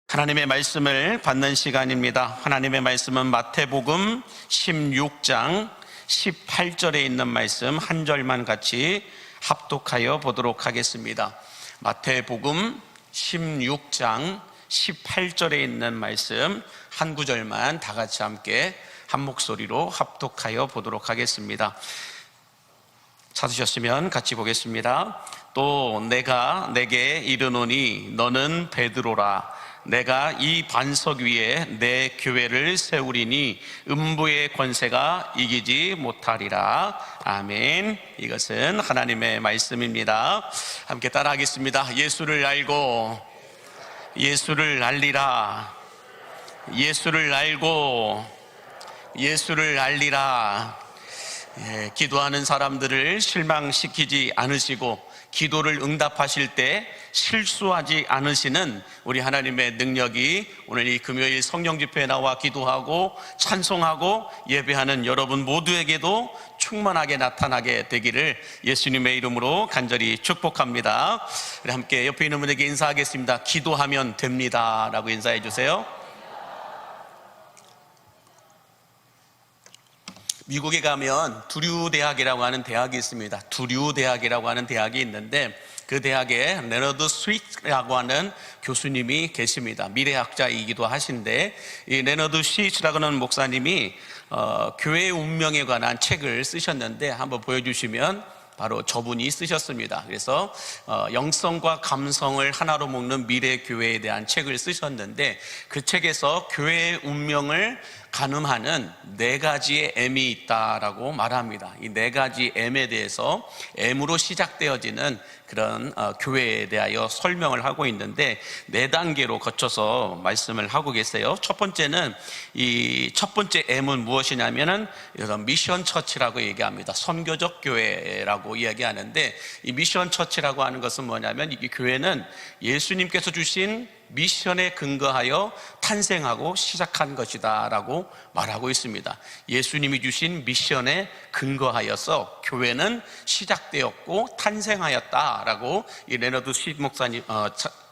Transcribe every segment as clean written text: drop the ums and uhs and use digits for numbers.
하나님의 말씀을 받는 시간입니다. 하나님의 말씀은 마태복음 16장 18절에 있는 말씀 한 절만 같이 합독하여 보도록 하겠습니다. 마태복음 16장 18절에 있는 말씀 한 구절만 다 같이 함께 한 목소리로 합독하여 보도록 하겠습니다. 찾으셨으면 같이 보겠습니다. 또 내가 내게 이르노니 너는 베드로라. 내가 이 반석 위에 내 교회를 세우리니 음부의 권세가 이기지 못하리라. 아멘. 이것은 하나님의 말씀입니다. 함께 따라하겠습니다. 예수를 알고 예수를 알리라. 예수를 알고 예수를 알리라. 기도하는 사람들을 실망시키지 않으시고 기도를 응답하실 때 실수하지 않으시는 우리 하나님의 능력이 오늘 이 금요일 성령 집회에 나와 기도하고 찬송하고 예배하는 여러분 모두에게도 충만하게 나타나게 되기를 예수님의 이름으로 간절히 축복합니다. 우리 함께 옆에 있는 분에게 인사하겠습니다. 기도하면 됩니다 라고 인사해 주세요. 미국에 가면 두류 대학이라고 하는 대학이 있습니다. 두류 대학이라고 하는 대학이 있는데 그 대학에 레너드 스위츠라고 하는 교수님이 계십니다. 미래학자이기도 하신데 이 레너드 스위츠라고 하는 목사님이 교회의 운명에 관한 책을 쓰셨는데 한번 보여주시면 바로 저분이 쓰셨습니다. 그래서 영성과 감성을 하나로 묶는 미래 교회에 대한 책을 쓰셨는데 그 책에서 교회의 운명을 가늠하는 네 가지의 M이 있다라고 말합니다. 이 네 가지 M에 대해서 M으로 시작되어지는 그런 교회에 대하여 설명을 하고 있는데 네 단계로 거쳐서 말씀을 하고 계세요. 첫 번째는 이 첫 번째 M은 무엇이냐면은 미션 처치라고 얘기합니다. 선교적 교회라고 이야기하는데 이 미션 처치라고 하는 것은 뭐냐면 이 교회는 예수님께서 주신 미션에 근거하여 탄생하고 시작한 것이다 라고 말하고 있습니다. 예수님이 주신 미션에 근거하여서 교회는 시작되었고 탄생하였다 라고 이 레너드 스윗 목사님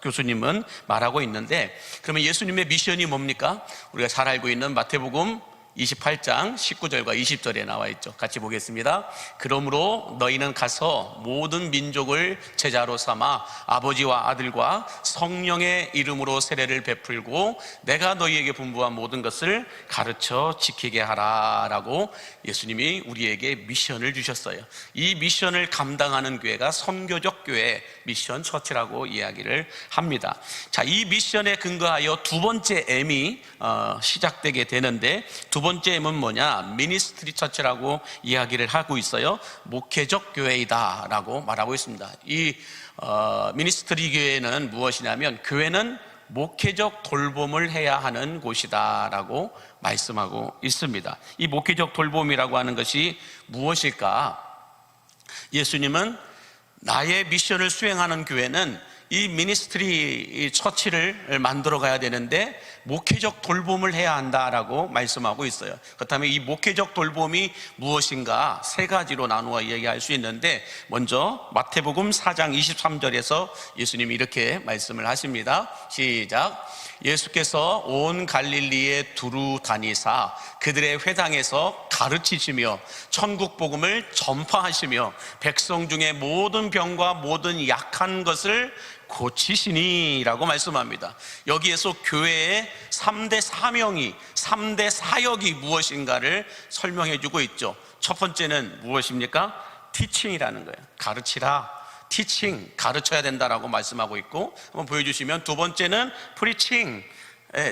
교수님은 말하고 있는데, 그러면 예수님의 미션이 뭡니까? 우리가 잘 알고 있는 마태복음 28장 19절과 20절에 나와 있죠. 같이 보겠습니다. 그러므로 너희는 가서 모든 민족을 제자로 삼아 아버지와 아들과 성령의 이름으로 세례를 베풀고 내가 너희에게 분부한 모든 것을 가르쳐 지키게 하라 라고 예수님이 우리에게 미션을 주셨어요. 이 미션을 감당하는 교회가 선교적 교회 미션 처치라고 이야기를 합니다. 자, 이 미션에 근거하여 두 번째 M이 시작되게 되는데 두 번째 M은 뭐냐? 미니스트리 처치라고 이야기를 하고 있어요. 목회적 교회이다 라고 말하고 있습니다. 이 미니스트리 교회는 무엇이냐면 교회는 목회적 돌봄을 해야 하는 곳이다 라고 말씀하고 있습니다. 이 목회적 돌봄이라고 하는 것이 무엇일까? 예수님은 나의 미션을 수행하는 교회는 이 미니스트리 처치를 만들어 가야 되는데 목회적 돌봄을 해야 한다라고 말씀하고 있어요. 그렇다면 이 목회적 돌봄이 무엇인가 세 가지로 나누어 이야기할 수 있는데, 먼저 마태복음 4장 23절에서 예수님이 이렇게 말씀을 하십니다. 시작. 예수께서 온 갈릴리에 두루 다니사 그들의 회당에서 가르치시며 천국 복음을 전파하시며 백성 중에 모든 병과 모든 약한 것을 고치시니 라고 말씀합니다. 여기에서 교회의 3대 사명이 3대 사역이 무엇인가를 설명해 주고 있죠. 첫 번째는 무엇입니까? 티칭이라는 거예요. 가르치라. 티칭, 가르쳐야 된다라고 말씀하고 있고, 한번 보여주시면 두 번째는 프리칭,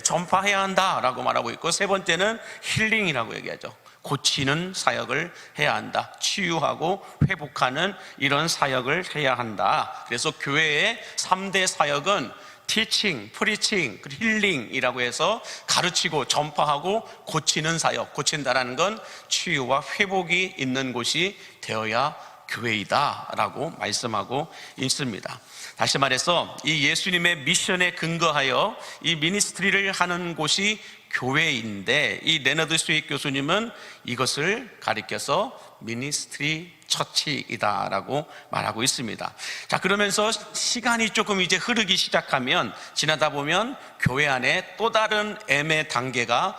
전파해야 한다라고 말하고 있고, 세 번째는 힐링이라고 얘기하죠. 고치는 사역을 해야 한다. 치유하고 회복하는 이런 사역을 해야 한다. 그래서 교회의 3대 사역은 티칭, 프리칭, 힐링이라고 해서 가르치고 전파하고 고치는 사역. 고친다라는 건 치유와 회복이 있는 곳이 되어야 교회이다라고 말씀하고 있습니다. 다시 말해서 이 예수님의 미션에 근거하여 이 미니스트리를 하는 곳이 교회인데, 이 레너드 스윗 교수님은 이것을 가리켜서 미니스트리 처치이다라고 말하고 있습니다. 자, 그러면서 시간이 조금 이제 흐르기 시작하면, 지나다 보면 교회 안에 또 다른 M의 단계가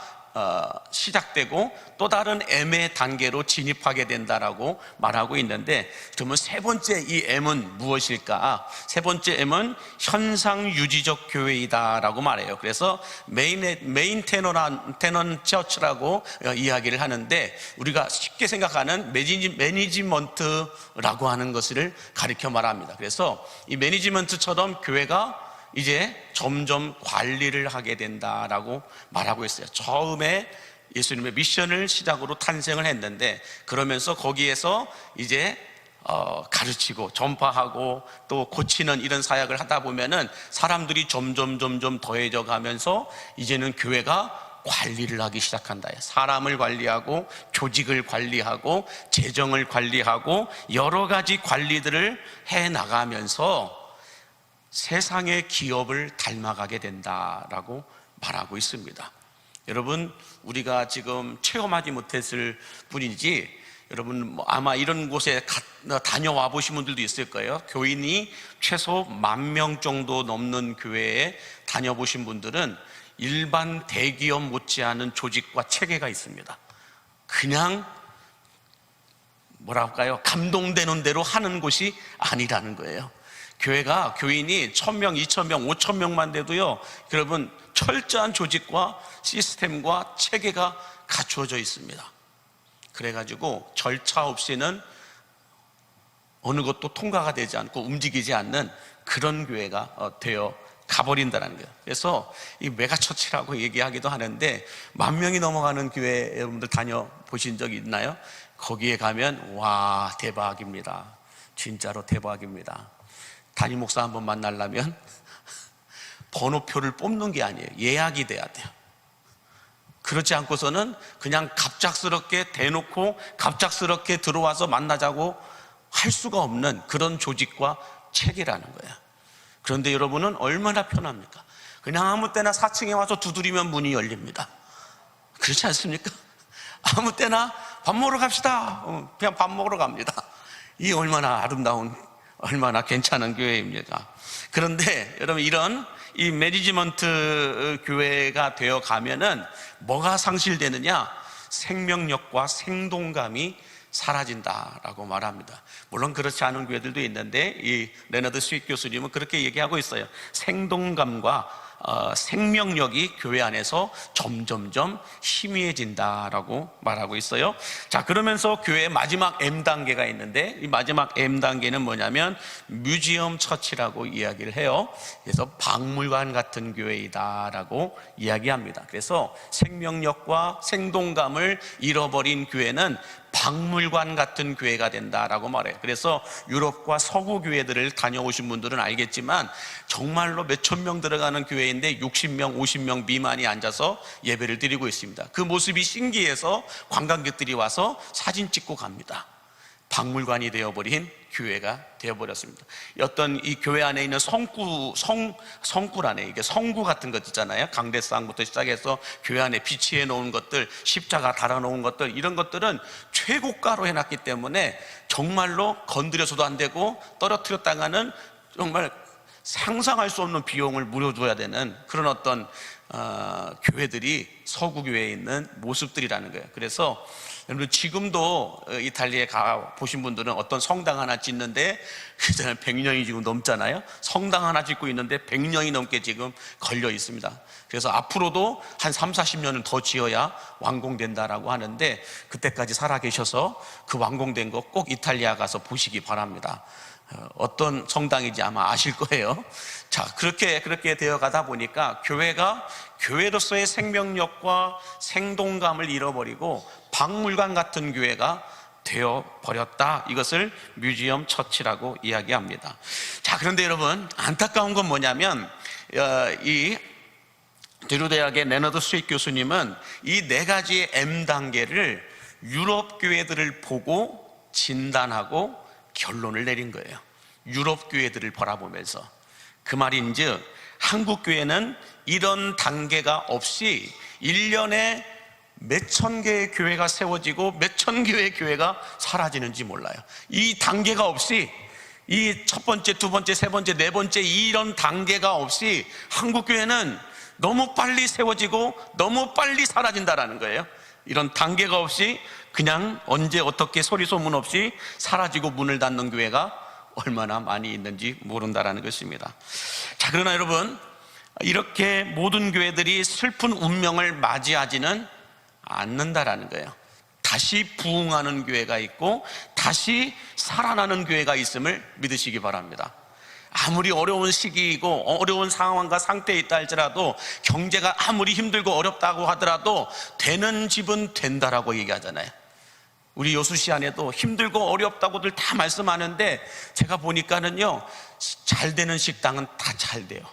시작되고 또 다른 M의 단계로 진입하게 된다라고 말하고 있는데, 그러면 세 번째 이 M은 무엇일까? 세 번째 M은 현상 유지적 교회이다라고 말해요. 그래서 메인 테넌 처치라고 이야기를 하는데, 우리가 쉽게 생각하는 매니지먼트라고 하는 것을 가리켜 말합니다. 그래서 이 매니지먼트처럼 교회가 이제 점점 관리를 하게 된다라고 말하고 있어요. 처음에 예수님의 미션을 시작으로 탄생을 했는데, 그러면서 거기에서 이제 가르치고 전파하고 또 고치는 이런 사역을 하다 보면은 사람들이 점점 더해져 가면서 이제는 교회가 관리를 하기 시작한다. 사람을 관리하고 조직을 관리하고 재정을 관리하고 여러 가지 관리들을 해 나가면서 세상의 기업을 닮아가게 된다라고 말하고 있습니다. 여러분, 우리가 지금 체험하지 못했을 뿐이지, 여러분 아마 이런 곳에 다녀와 보신 분들도 있을 거예요. 교인이 최소 10,000명 정도 넘는 교회에 다녀보신 분들은 일반 대기업 못지않은 조직과 체계가 있습니다. 그냥 뭐랄까요, 감동되는 대로 하는 곳이 아니라는 거예요. 교회가 교인이 1,000명, 2,000명, 5,000명만 돼도요, 여러분 철저한 조직과 시스템과 체계가 갖추어져 있습니다. 그래가지고 절차 없이는 어느 것도 통과가 되지 않고 움직이지 않는 그런 교회가 되어 가버린다는 거예요. 그래서 이 메가처치라고 얘기하기도 하는데, 10,000명이 넘어가는 교회 여러분들 다녀보신 적이 있나요? 거기에 가면 와, 대박입니다. 진짜로 대박입니다. 담임 목사 한번 만나려면 번호표를 뽑는 게 아니에요. 예약이 돼야 돼요. 그렇지 않고서는 그냥 갑작스럽게 대놓고 갑작스럽게 들어와서 만나자고 할 수가 없는 그런 조직과 체계라는 거예요. 그런데 여러분은 얼마나 편합니까? 그냥 아무 때나 4층에 와서 두드리면 문이 열립니다. 그렇지 않습니까? 아무 때나 밥 먹으러 갑시다. 그냥 밥 먹으러 갑니다. 이 얼마나 아름다운, 얼마나 괜찮은 교회입니까? 그런데 여러분, 이런 이 매니지먼트 교회가 되어 가면은 뭐가 상실되느냐? 생명력과 생동감이 사라진다라고 말합니다. 물론 그렇지 않은 교회들도 있는데, 이 레너드 스윗 교수님은 그렇게 얘기하고 있어요. 생동감과 생명력이 교회 안에서 점점점 희미해진다라고 말하고 있어요. 자, 그러면서 교회의 마지막 M단계가 있는데, 이 마지막 M단계는 뭐냐면 뮤지엄 처치라고 이야기를 해요. 그래서 박물관 같은 교회이다라고 이야기합니다. 그래서 생명력과 생동감을 잃어버린 교회는 박물관 같은 교회가 된다라고 말해요. 그래서 유럽과 서구 교회들을 다녀오신 분들은 알겠지만, 정말로 몇천 명 들어가는 교회인데 60명, 50명 미만이 앉아서 예배를 드리고 있습니다. 그 모습이 신기해서 관광객들이 와서 사진 찍고 갑니다. 박물관이 되어버린 교회가 되어버렸습니다. 어떤 이 교회 안에 있는 성구란에, 이게 성구 같은 것 있잖아요. 강대상부터 시작해서 교회 안에 비치해 놓은 것들, 십자가 달아 놓은 것들, 이런 것들은 최고가로 해놨기 때문에 정말로 건드려서도 안 되고 떨어뜨렸다가는 정말 상상할 수 없는 비용을 물어줘야 되는 그런 어떤 교회들이 서구 교회에 있는 모습들이라는 거예요. 그래서 여러분, 지금도 이탈리아에 가 보신 분들은 어떤 성당 하나 짓는데 그전에 100년이 지금 넘잖아요. 성당 하나 짓고 있는데 100년이 넘게 지금 걸려 있습니다. 그래서 앞으로도 한 30-40년은 더 지어야 완공된다라고 하는데, 그때까지 살아 계셔서 그 완공된 거 꼭 이탈리아 가서 보시기 바랍니다. 어떤 성당인지 아마 아실 거예요. 자, 그렇게 되어 가다 보니까 교회가 교회로서의 생명력과 생동감을 잃어버리고 박물관 같은 교회가 되어버렸다. 이것을 뮤지엄 처치라고 이야기합니다. 자, 그런데 여러분, 안타까운 건 뭐냐면, 이 드루대학의 레너드 스윗 교수님은 이 4가지의 M 단계를 유럽 교회들을 보고 진단하고 결론을 내린 거예요. 유럽 교회들을 바라보면서. 그 말인즉 한국 교회는 이런 단계가 없이 1년에 몇천 개의 교회가 세워지고 몇천 개의 교회가 사라지는지 몰라요. 이 단계가 없이, 이 첫 번째, 두 번째, 세 번째, 네 번째 이런 단계가 없이 한국 교회는 너무 빨리 세워지고 너무 빨리 사라진다라는 거예요. 이런 단계가 없이 그냥 언제 어떻게 소리 소문 없이 사라지고 문을 닫는 교회가 얼마나 많이 있는지 모른다라는 것입니다. 자, 그러나 여러분, 이렇게 모든 교회들이 슬픈 운명을 맞이하지는 않는다라는 거예요. 다시 부흥하는 교회가 있고 다시 살아나는 교회가 있음을 믿으시기 바랍니다. 아무리 어려운 시기이고 어려운 상황과 상태에 있다 할지라도, 경제가 아무리 힘들고 어렵다고 하더라도 되는 집은 된다라고 얘기하잖아요. 우리 여수시 안에도 힘들고 어렵다고들 다 말씀하는데, 제가 보니까는요, 잘 되는 식당은 다 잘 돼요.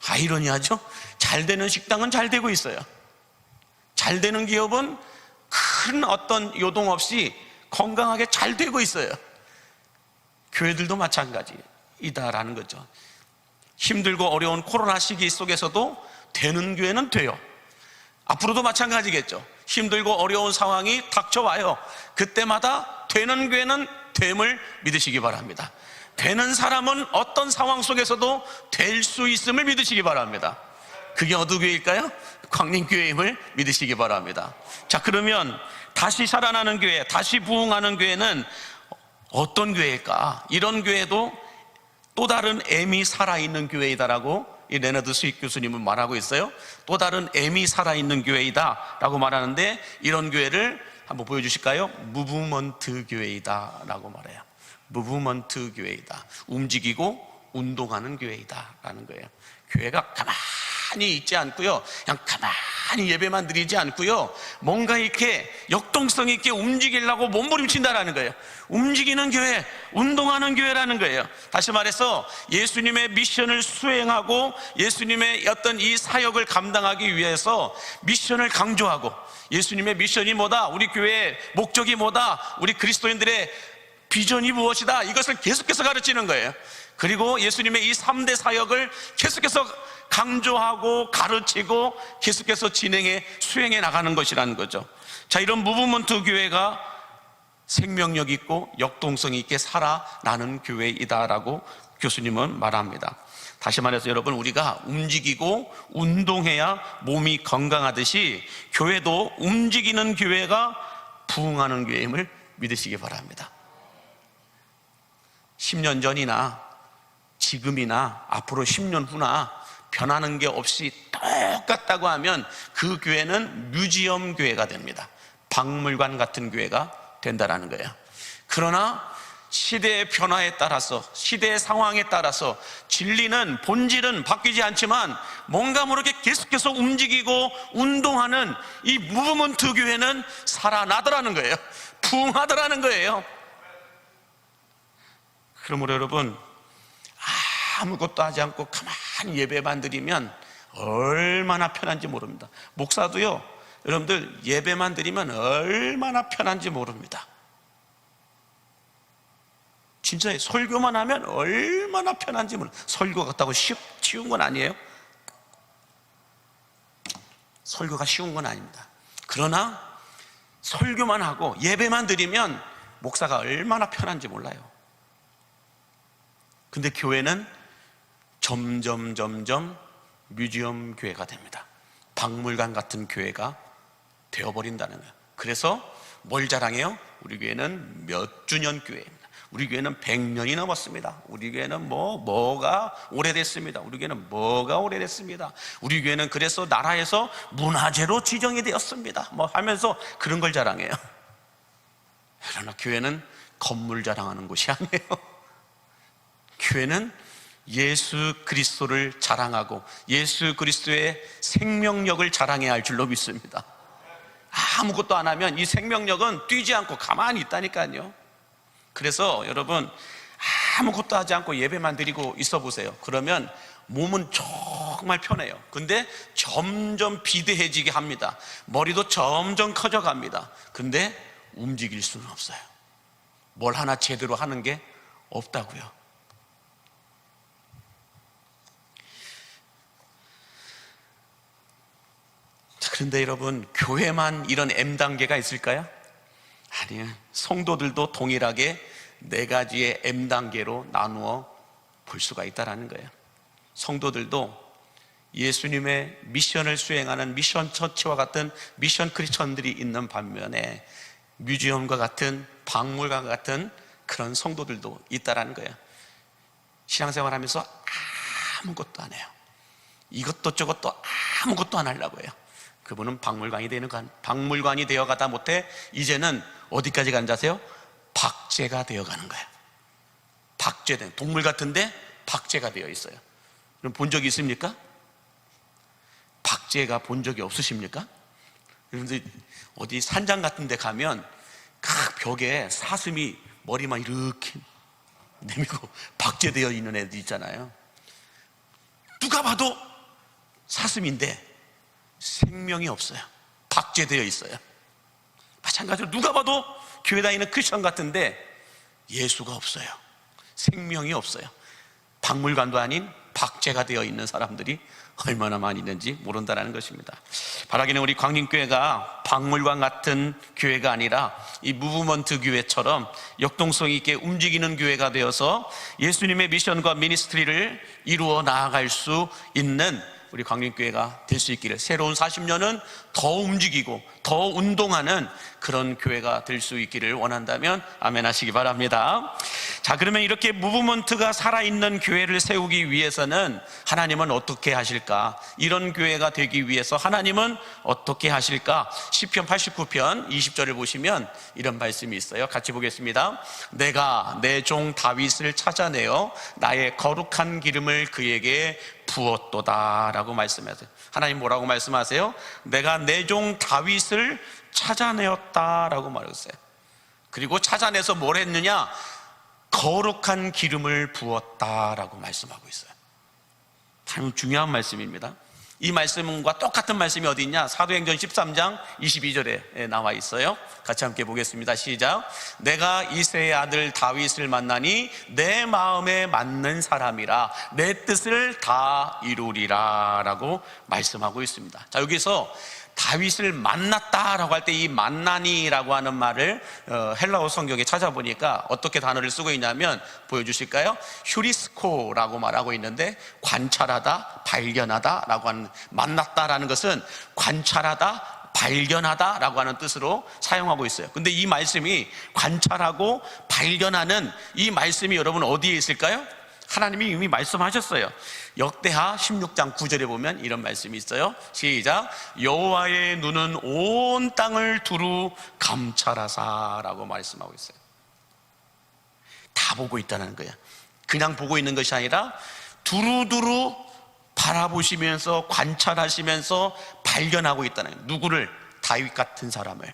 아이러니하죠? 잘 되는 식당은 잘 되고 있어요. 잘 되는 기업은 큰 어떤 요동 없이 건강하게 잘 되고 있어요. 교회들도 마찬가지이다라는 거죠. 힘들고 어려운 코로나 시기 속에서도 되는 교회는 돼요. 앞으로도 마찬가지겠죠. 힘들고 어려운 상황이 닥쳐와요. 그때마다 되는 교회는 됨을 믿으시기 바랍니다. 되는 사람은 어떤 상황 속에서도 될 수 있음을 믿으시기 바랍니다. 그게 어느 교회일까요? 광림교회임을 믿으시기 바랍니다. 자, 그러면 다시 살아나는 교회, 다시 부흥하는 교회는 어떤 교회일까? 이런 교회도 또 다른 M이 살아있는 교회이다라고 이 레너드 스윗 교수님은 말하고 있어요. 또 다른 M이 살아있는 교회이다 라고 말하는데, 이런 교회를 한번 보여주실까요? 무브먼트 교회이다 라고 말해요. 무브먼트 교회이다. 움직이고 운동하는 교회이다 라는 거예요. 교회가 가만히 있지 않고요, 그냥 가만히 예배만 드리지 않고요, 뭔가 이렇게 역동성 있게 움직이려고 몸부림친다라는 거예요. 움직이는 교회, 운동하는 교회라는 거예요. 다시 말해서 예수님의 미션을 수행하고 예수님의 어떤 이 사역을 감당하기 위해서 미션을 강조하고, 예수님의 미션이 뭐다, 우리 교회의 목적이 뭐다, 우리 그리스도인들의 비전이 무엇이다, 이것을 계속해서 가르치는 거예요. 그리고 예수님의 이 3대 사역을 계속해서 강조하고 가르치고 계속해서 진행해 수행해 나가는 것이라는 거죠. 자, 이런 무브먼트 교회가 생명력 있고 역동성 있게 살아나는 교회이다라고 교수님은 말합니다. 다시 말해서 여러분, 우리가 움직이고 운동해야 몸이 건강하듯이 교회도 움직이는 교회가 부흥하는 교회임을 믿으시기 바랍니다. 10년 전이나 지금이나 앞으로 10년 후나 변하는 게 없이 똑같다고 하면 그 교회는 뮤지엄 교회가 됩니다. 박물관 같은 교회가 된다라는 거예요. 그러나 시대의 변화에 따라서, 시대의 상황에 따라서 진리는, 본질은 바뀌지 않지만 뭔가 모르게 계속해서 움직이고 운동하는 이 무브먼트 교회는 살아나더라는 거예요. 부흥하더라는 거예요. 그러므로 여러분, 아무것도 하지 않고 가만히 예배만 드리면 얼마나 편한지 모릅니다. 목사도요, 여러분들 예배만 드리면 얼마나 편한지 모릅니다. 진짜 설교만 하면 얼마나 편한지 모릅니다. 설교 같다고 쉬운 건 아니에요. 설교가 쉬운 건 아닙니다. 그러나 설교만 하고 예배만 드리면 목사가 얼마나 편한지 몰라요. 근데 교회는 점점 뮤지엄 교회가 됩니다. 박물관 같은 교회가 되어버린다는 거예요. 그래서 뭘 자랑해요? 우리 교회는 몇 주년 교회입니다. 우리 교회는 100년이 넘었습니다. 우리 교회는 뭐가 오래됐습니다. 우리 교회는 뭐가 오래됐습니다. 우리 교회는 그래서 나라에서 문화재로 지정이 되었습니다. 하면서 그런 걸 자랑해요. 그러나 교회는 건물 자랑하는 곳이 아니에요. 교회는 예수 그리스도를 자랑하고 예수 그리스도의 생명력을 자랑해야 할 줄로 믿습니다. 아무것도 안 하면 이 생명력은 뛰지 않고 가만히 있다니까요. 그래서 여러분, 아무것도 하지 않고 예배만 드리고 있어 보세요. 그러면 몸은 정말 편해요. 근데 점점 비대해지게 합니다. 머리도 점점 커져갑니다. 근데 움직일 수는 없어요. 뭘 하나 제대로 하는 게 없다고요. 자, 그런데 여러분, 교회만 이런 M단계가 있을까요? 아니요. 성도들도 동일하게 4가지의 M단계로 나누어 볼 수가 있다는 거예요. 성도들도 예수님의 미션을 수행하는 미션 처치와 같은 미션 크리스천들이 있는 반면에 뮤지엄과 같은 박물관 같은 그런 성도들도 있다는 거예요. 신앙생활하면서 아무것도 안 해요. 이것도 저것도 아무것도 안 하려고 해요. 그분은 박물관이 되어가다 못해 이제는 어디까지 가는지 아세요? 박제가 되어가는 거예요. 박제된 동물 같은데 박제가 되어 있어요. 그럼 본 적이 있습니까? 박제가 본 적이 없으십니까? 그런데 어디 산장 같은 데 가면 각 벽에 사슴이 머리만 이렇게 내밀고 박제되어 있는 애들 있잖아요. 누가 봐도 사슴인데 생명이 없어요. 박제되어 있어요. 마찬가지로 누가 봐도 교회 다니는 크리스천 같은데 예수가 없어요. 생명이 없어요. 박물관도 아닌 박제가 되어 있는 사람들이 얼마나 많이 있는지 모른다는 것입니다. 바라기는 우리 광림교회가 박물관 같은 교회가 아니라 이 무브먼트 교회처럼 역동성 있게 움직이는 교회가 되어서 예수님의 미션과 미니스트리를 이루어 나아갈 수 있는 우리 광림교회가 될 수 있기를, 새로운 40년은 더 움직이고 더 운동하는 그런 교회가 될 수 있기를 원한다면 아멘 하시기 바랍니다. 자, 그러면 이렇게 무브먼트가 살아있는 교회를 세우기 위해서는 하나님은 어떻게 하실까? 이런 교회가 되기 위해서 하나님은 어떻게 하실까? 시편 89편 20절을 보시면 이런 말씀이 있어요. 같이 보겠습니다. 내가 내 종 다윗을 찾아내어 나의 거룩한 기름을 그에게 부었도다 라고 말씀하세요. 하나님 뭐라고 말씀하세요? 내가 내 종 다윗을 찾아내었다 라고 말했어요. 그리고 찾아내서 뭘 했느냐? 거룩한 기름을 부었다 라고 말씀하고 있어요. 참 중요한 말씀입니다. 이 말씀과 똑같은 말씀이 어디 있냐? 사도행전 13장 22절에 나와 있어요. 같이 함께 보겠습니다. 시작. 내가 이새의 아들 다윗을 만나니 내 마음에 맞는 사람이라 내 뜻을 다 이루리라 라고 말씀하고 있습니다. 자, 여기서 다윗을 만났다라고 할 때 이 만나니라고 하는 말을 헬라어 성경에 찾아보니까 어떻게 단어를 쓰고 있냐면, 보여주실까요? 휴리스코라고 말하고 있는데 관찰하다, 발견하다라고 하는, 만났다라는 것은 관찰하다, 발견하다라고 하는 뜻으로 사용하고 있어요. 근데 이 말씀이 관찰하고 발견하는 이 말씀이 여러분 어디에 있을까요? 하나님이 이미 말씀하셨어요. 역대하 16장 9절에 보면 이런 말씀이 있어요. 시작. 여호와의 눈은 온 땅을 두루 감찰하사라고 말씀하고 있어요. 다 보고 있다는 거예요. 그냥 보고 있는 것이 아니라 두루두루 바라보시면서 관찰하시면서 발견하고 있다는 거예요. 누구를? 다윗 같은 사람을.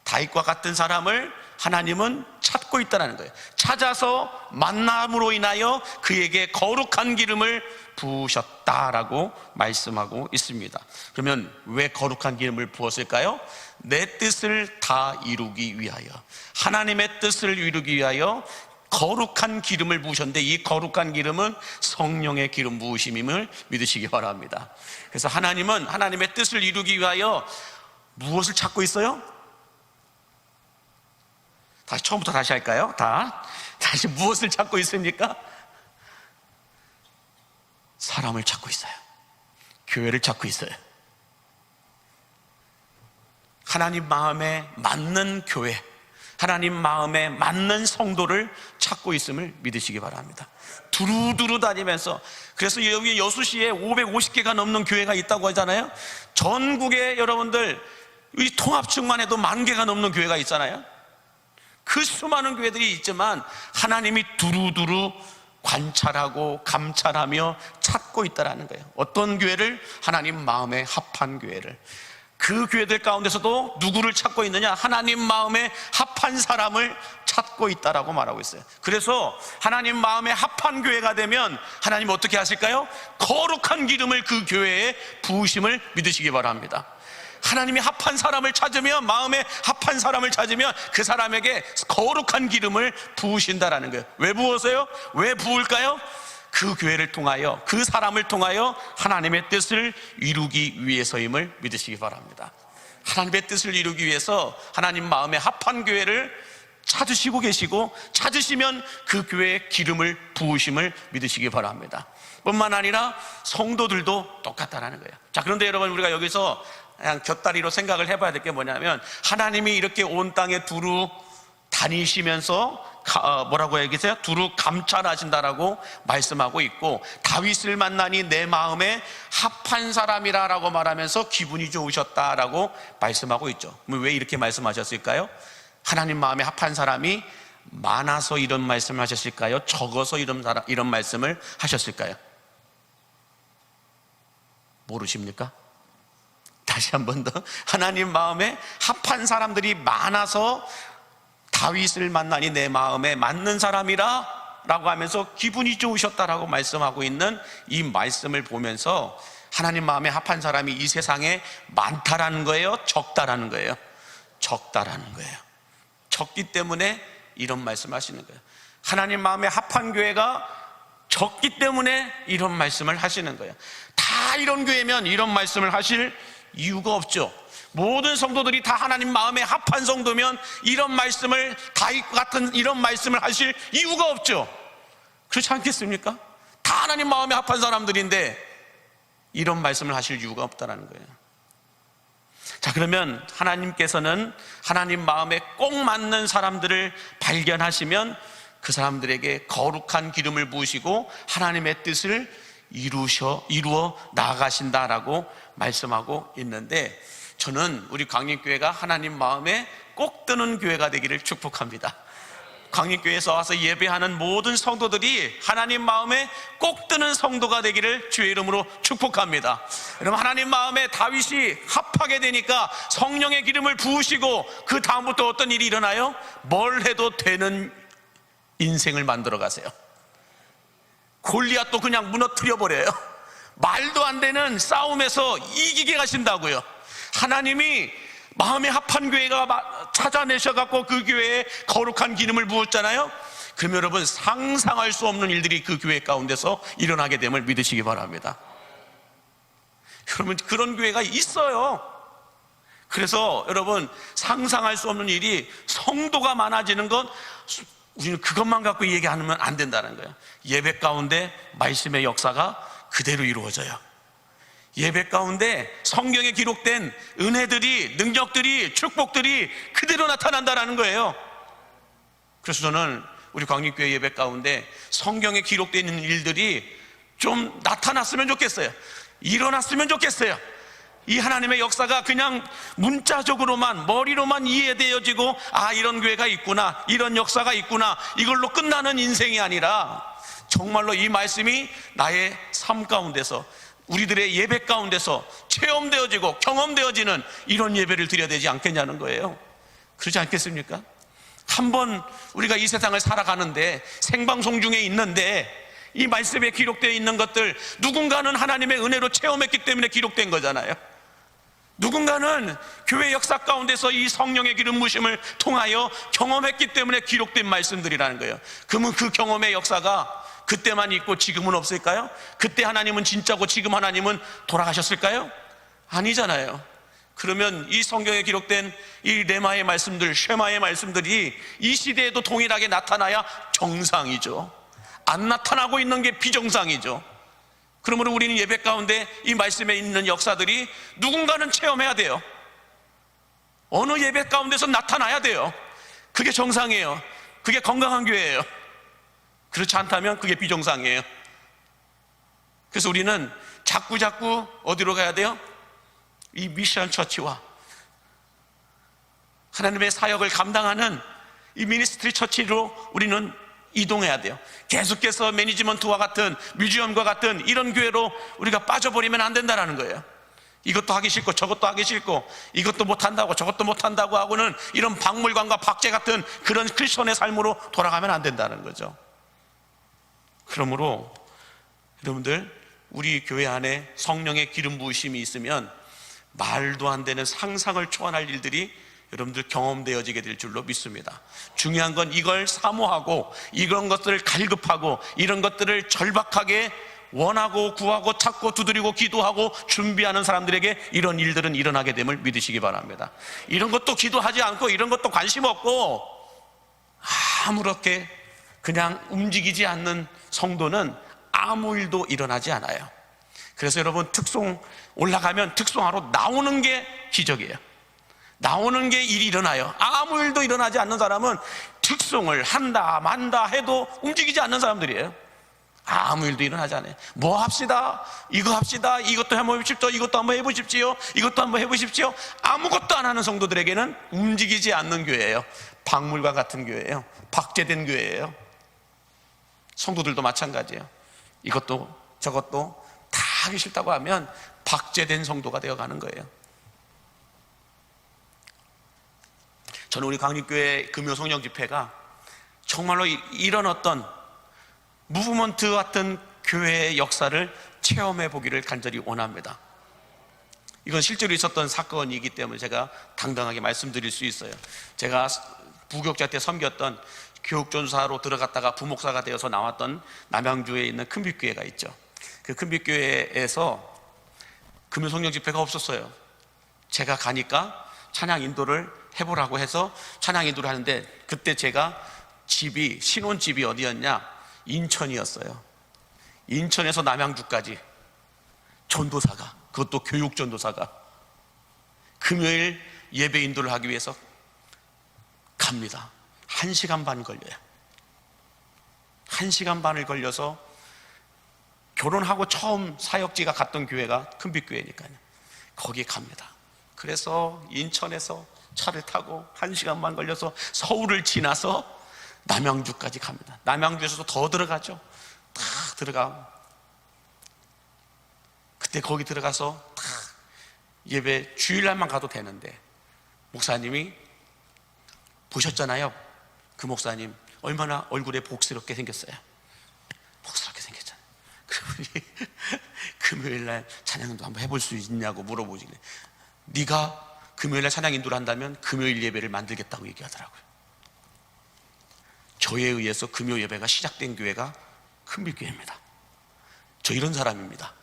다윗과 같은 사람을 하나님은 찾고 있다는 거예요. 찾아서 만남으로 인하여 그에게 거룩한 기름을 부으셨다라고 말씀하고 있습니다. 그러면 왜 거룩한 기름을 부었을까요? 내 뜻을 다 이루기 위하여, 하나님의 뜻을 이루기 위하여 거룩한 기름을 부으셨는데, 이 거룩한 기름은 성령의 기름 부으심임을 믿으시기 바랍니다. 그래서 하나님은 하나님의 뜻을 이루기 위하여 무엇을 찾고 있어요? 다시 처음부터 다시 할까요? 다시 무엇을 찾고 있습니까? 사람을 찾고 있어요. 교회를 찾고 있어요. 하나님 마음에 맞는 교회, 하나님 마음에 맞는 성도를 찾고 있음을 믿으시기 바랍니다. 두루두루 다니면서, 그래서 여기 여수시에 550개가 넘는 교회가 있다고 하잖아요. 전국에 여러분들 이 통합층만 해도 10,000개가 넘는 교회가 있잖아요. 그 수많은 교회들이 있지만 하나님이 두루두루 관찰하고 감찰하며 찾고 있다는 거예요. 어떤 교회를? 하나님 마음에 합한 교회를. 그 교회들 가운데서도 누구를 찾고 있느냐? 하나님 마음에 합한 사람을 찾고 있다라고 말하고 있어요. 그래서 하나님 마음에 합한 교회가 되면 하나님 어떻게 하실까요? 거룩한 기름을 그 교회에 부으심을 믿으시기 바랍니다. 하나님이 합한 사람을 찾으면, 마음에 합한 사람을 찾으면 그 사람에게 거룩한 기름을 부으신다라는 거예요. 왜 부으세요? 왜 부을까요? 그 교회를 통하여, 그 사람을 통하여 하나님의 뜻을 이루기 위해서임을 믿으시기 바랍니다. 하나님의 뜻을 이루기 위해서 하나님 마음에 합한 교회를 찾으시고 계시고, 찾으시면 그 교회에 기름을 부으심을 믿으시기 바랍니다. 뿐만 아니라 성도들도 똑같다라는 거예요. 자, 그런데 여러분, 우리가 여기서 그냥 곁다리로 생각을 해봐야 될 게 뭐냐면, 하나님이 이렇게 온 땅에 두루 다니시면서 뭐라고 얘기하세요? 두루 감찰하신다라고 말씀하고 있고, 다윗을 만나니 내 마음에 합한 사람이라라고 말하면서 기분이 좋으셨다라고 말씀하고 있죠. 왜 이렇게 말씀하셨을까요? 하나님 마음에 합한 사람이 많아서 이런 말씀을 하셨을까요? 적어서 이런 말씀을 하셨을까요? 모르십니까? 다시 한 번 더. 하나님 마음에 합한 사람들이 많아서 다윗을 만나니 내 마음에 맞는 사람이라 라고 하면서 기분이 좋으셨다라고 말씀하고 있는 이 말씀을 보면서, 하나님 마음에 합한 사람이 이 세상에 많다라는 거예요? 적다라는 거예요? 적다라는 거예요. 적기 때문에 이런 말씀을 하시는 거예요. 하나님 마음에 합한 교회가 적기 때문에 이런 말씀을 하시는 거예요. 다 이런 교회면 이런 말씀을 하실 이유가 없죠. 모든 성도들이 다 하나님 마음에 합한 성도면 이런 말씀을, 다윗 같은 이런 말씀을 하실 이유가 없죠. 그렇지 않겠습니까? 다 하나님 마음에 합한 사람들인데 이런 말씀을 하실 이유가 없다는 거예요. 자, 그러면 하나님께서는 하나님 마음에 꼭 맞는 사람들을 발견하시면 그 사람들에게 거룩한 기름을 부으시고 하나님의 뜻을 이루어 나아가신다라고 말씀하고 있는데, 저는 우리 광림교회가 하나님 마음에 꼭 드는 교회가 되기를 축복합니다. 광림교회에서 와서 예배하는 모든 성도들이 하나님 마음에 꼭 드는 성도가 되기를 주의 이름으로 축복합니다. 여러분, 하나님 마음에 다윗이 합하게 되니까 성령의 기름을 부으시고 그 다음부터 어떤 일이 일어나요? 뭘 해도 되는 인생을 만들어 가세요. 골리앗도 그냥 무너뜨려 버려요. 말도 안 되는 싸움에서 이기게 가신다고요. 하나님이 마음에 합한 교회가 찾아내셔갖고 그 교회에 거룩한 기름을 부었잖아요. 그럼 여러분, 상상할 수 없는 일들이 그 교회 가운데서 일어나게 됨을 믿으시기 바랍니다. 여러분, 그런 교회가 있어요. 그래서 여러분, 상상할 수 없는 일이, 성도가 많아지는 것, 우리는 그것만 갖고 얘기하면 안 된다는 거예요. 예배 가운데 말씀의 역사가 그대로 이루어져요. 예배 가운데 성경에 기록된 은혜들이, 능력들이, 축복들이 그대로 나타난다는 거예요. 그래서 저는 우리 광림교회 예배 가운데 성경에 기록되어 있는 일들이 좀 나타났으면 좋겠어요. 일어났으면 좋겠어요. 이 하나님의 역사가 그냥 문자적으로만, 머리로만 이해되어지고, 아, 이런 교회가 있구나, 이런 역사가 있구나, 이걸로 끝나는 인생이 아니라 정말로 이 말씀이 나의 삶 가운데서, 우리들의 예배 가운데서 체험되어지고 경험되어지는 이런 예배를 드려야 되지 않겠냐는 거예요. 그렇지 않겠습니까? 한번 우리가 이 세상을 살아가는데, 생방송 중에 있는데, 이 말씀에 기록되어 있는 것들, 누군가는 하나님의 은혜로 체험했기 때문에 기록된 거잖아요. 누군가는 교회 역사 가운데서 이 성령의 기름 부으심을 통하여 경험했기 때문에 기록된 말씀들이라는 거예요. 그러면 그 경험의 역사가 그때만 있고 지금은 없을까요? 그때 하나님은 진짜고 지금 하나님은 돌아가셨을까요? 아니잖아요. 그러면 이 성경에 기록된 이 레마의 말씀들, 쉐마의 말씀들이 이 시대에도 동일하게 나타나야 정상이죠. 안 나타나고 있는 게 비정상이죠. 그러므로 우리는 예배 가운데 이 말씀에 있는 역사들이 누군가는 체험해야 돼요. 어느 예배 가운데서 나타나야 돼요. 그게 정상이에요. 그게 건강한 교회예요. 그렇지 않다면 그게 비정상이에요. 그래서 우리는 자꾸 어디로 가야 돼요? 이 미션 처치와 하나님의 사역을 감당하는 이 미니스트리 처치로 우리는 이동해야 돼요. 계속해서 매니지먼트와 같은, 뮤지엄과 같은 이런 교회로 우리가 빠져버리면 안 된다는 거예요. 이것도 하기 싫고 저것도 하기 싫고, 이것도 못한다고 저것도 못한다고 하고는 이런 박물관과 박제 같은 그런 크리스천의 삶으로 돌아가면 안 된다는 거죠. 그러므로 여러분들, 우리 교회 안에 성령의 기름 부으심이 있으면 말도 안 되는 상상을 초월할 일들이 여러분들 경험되어지게 될 줄로 믿습니다. 중요한 건 이걸 사모하고 이런 것들을 갈급하고 이런 것들을 절박하게 원하고 구하고 찾고 두드리고 기도하고 준비하는 사람들에게 이런 일들은 일어나게 됨을 믿으시기 바랍니다. 이런 것도 기도하지 않고 이런 것도 관심 없고 아무렇게 그냥 움직이지 않는 성도는 아무 일도 일어나지 않아요. 그래서 여러분, 특송 올라가면 특송하러 나오는 게 기적이에요. 나오는 게 일이 일어나요. 아무 일도 일어나지 않는 사람은 특송을 한다 만다 해도 움직이지 않는 사람들이에요. 아무 일도 일어나지 않아요. 뭐 합시다, 이거 합시다, 이것도 한번 해보십시오, 이것도 한번 해보십시오, 이것도 한번 해보십시오. 아무것도 안 하는 성도들에게는 움직이지 않는 교회예요. 박물관 같은 교회예요. 박제된 교회예요. 성도들도 마찬가지예요. 이것도 저것도 다 하기 싫다고 하면 박제된 성도가 되어가는 거예요. 저는 우리 강림교회 금요 성령 집회가 정말로 이런 어떤 무브먼트 같은 교회의 역사를 체험해 보기를 간절히 원합니다. 이건 실제로 있었던 사건이기 때문에 제가 당당하게 말씀드릴 수 있어요. 제가 부교육자 때 섬겼던 교육전사로 들어갔다가 부목사가 되어서 나왔던 남양주에 있는 큰빛교회가 있죠. 그 큰빛교회에서 금요 성령 집회가 없었어요. 제가 가니까 찬양 인도를 해보라고 해서 찬양 인도를 하는데, 그때 제가 신혼집이 어디였냐? 인천이었어요. 인천에서 남양주까지 전도사가, 그것도 교육 전도사가 금요일 예배 인도를 하기 위해서 갑니다. 1시간 반 걸려요. 1시간 반을 걸려서 결혼하고 처음 사역지가 갔던 교회가 큰빛교회니까요. 거기에 갑니다. 그래서 인천에서 차를 타고 1시간 반 걸려서 서울을 지나서 남양주까지 갑니다. 남양주에서도 더 들어가죠. 다 들어가고, 그때 거기 들어가서 다 예배 주일날만 가도 되는데, 목사님이 보셨잖아요. 그 목사님 얼마나 얼굴에 복스럽게 생겼어요. 복스럽게 생겼잖아요. 그분이 금요일날 찬양도 한번 해볼 수 있냐고 물어보시길래, 네가 금요일날 찬양 인도를 한다면 금요일 예배를 만들겠다고 얘기하더라고요. 저에 의해서 금요 예배가 시작된 교회가 큰빛교회입니다. 저 이런 사람입니다.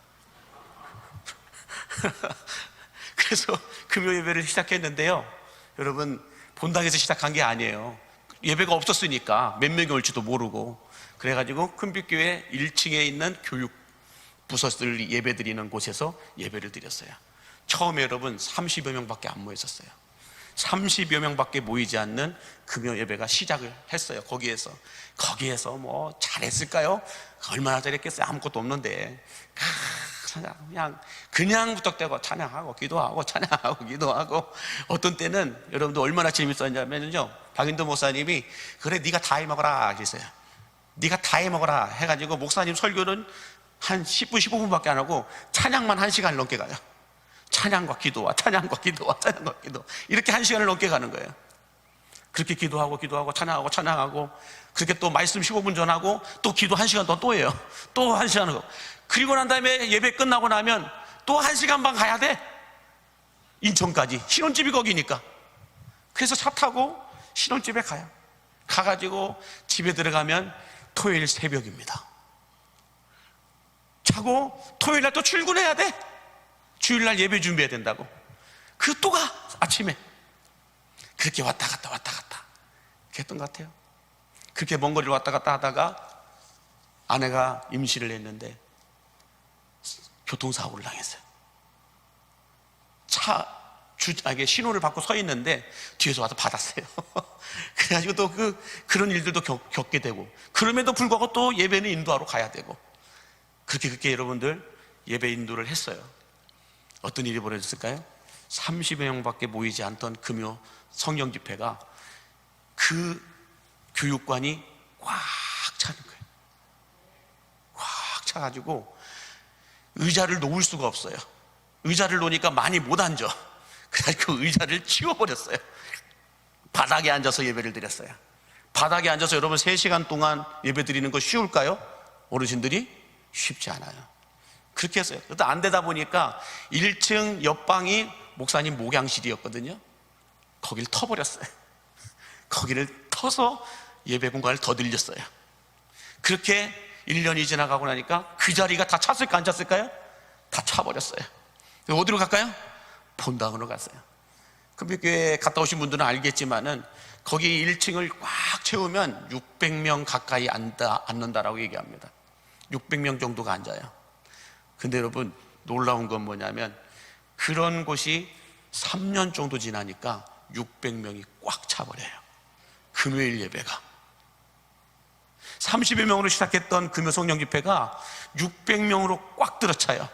그래서 금요 예배를 시작했는데요, 여러분, 본당에서 시작한 게 아니에요. 예배가 없었으니까 몇 명이 올지도 모르고, 그래가지고 큰빛교회 1층에 있는 교육 부서들 예배 드리는 곳에서 예배를 드렸어요. 처음에 여러분 30여 명밖에 안 모였었어요. 30여 명밖에 모이지 않는 금요 예배가 시작을 했어요. 거기에서 뭐 잘했을까요? 얼마나 잘했겠어요? 아무것도 없는데 그냥 부탁대고 찬양하고 기도하고 찬양하고 기도하고, 어떤 때는 여러분들 얼마나 재밌었냐면요, 박인도 목사님이 그래 네가 다 해먹어라 그랬어요. 네가 다 해먹어라 해가지고 목사님 설교는 한 10분 15분밖에 안 하고 찬양만 1시간을 넘게 가요. 찬양과 기도와 찬양과 기도와 찬양과 기도, 이렇게 1시간을 넘게 가는 거예요. 그렇게 기도하고 찬양하고 그렇게 또 말씀 15분 전하고 또 기도 1시간 또 해요. 또 1시간 하고, 그리고 난 다음에 예배 끝나고 나면 또 1시간 반 가야 돼. 인천까지. 신혼집이 거기니까. 그래서 차 타고 신혼집에 가요. 가가지고 집에 들어가면 토요일 새벽입니다. 자고 토요일날 또 출근해야 돼. 주일날 예배 준비해야 된다고. 그 또 가, 아침에. 그렇게 왔다 갔다 했던 것 같아요. 그렇게 먼 거리를 왔다 갔다 하다가 아내가 임신을 했는데 교통사고를 당했어요. 신호를 받고 서 있는데 뒤에서 와서 받았어요. 그래가지고 또 그런 일들도 겪게 되고, 그럼에도 불구하고 또 예배는 인도하러 가야 되고, 그렇게 여러분들 예배 인도를 했어요. 어떤 일이 벌어졌을까요? 30여 명밖에 모이지 않던 금요 성령 집회가 그 교육관이 꽉 차는 거예요. 꽉 차가지고 의자를 놓을 수가 없어요. 의자를 놓으니까 많이 못 앉아. 그래서 그 의자를 치워버렸어요. 바닥에 앉아서 예배를 드렸어요. 바닥에 앉아서 여러분 3시간 동안 예배 드리는 거 쉬울까요? 어르신들이 쉽지 않아요. 그렇게 했어요. 그것도 안 되다 보니까 1층 옆방이 목사님 목양실이었거든요. 거기를 터버렸어요. 거기를 터서 예배 공간을 더 늘렸어요. 그렇게 1년이 지나가고 나니까 그 자리가 다 찼을까 안 찼을까요? 다 차버렸어요. 어디로 갈까요? 본당으로 갔어요. 금빛교회 갔다 오신 분들은 알겠지만은 거기 1층을 꽉 채우면 600명 가까이 앉는다라고 얘기합니다. 600명 정도가 앉아요. 근데 여러분, 놀라운 건 뭐냐면 그런 곳이 3년 정도 지나니까 600명이 꽉 차버려요. 금요일 예배가 30여 명으로 시작했던 금요 성령 집회가 600명으로 꽉 들어차요.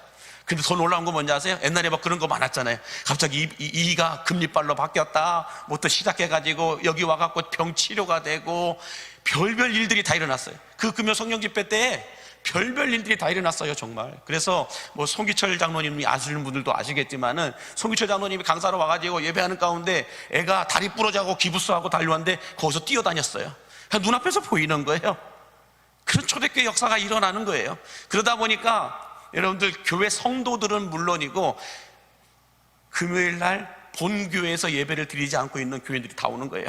근데 더 놀라운 건 뭔지 아세요? 옛날에 막 그런 거 많았잖아요. 갑자기 이가 금리빨로 바뀌었다, 뭐부터 시작해가지고 여기 와갖고 병 치료가 되고 별별 일들이 다 일어났어요. 그 금요 성령 집회 때에 별별 일들이 다 일어났어요, 정말. 그래서 뭐 송기철 장로님이 아시는 분들도 아시겠지만은 송기철 장로님이 강사로 와가지고 예배하는 가운데 애가 다리 부러져가고 기부스하고 달려왔는데 거기서 뛰어다녔어요. 눈앞에서 보이는 거예요. 그런 초대교회 역사가 일어나는 거예요. 그러다 보니까 여러분들, 교회 성도들은 물론이고 금요일 날 본교회에서 예배를 드리지 않고 있는 교회들이 다 오는 거예요.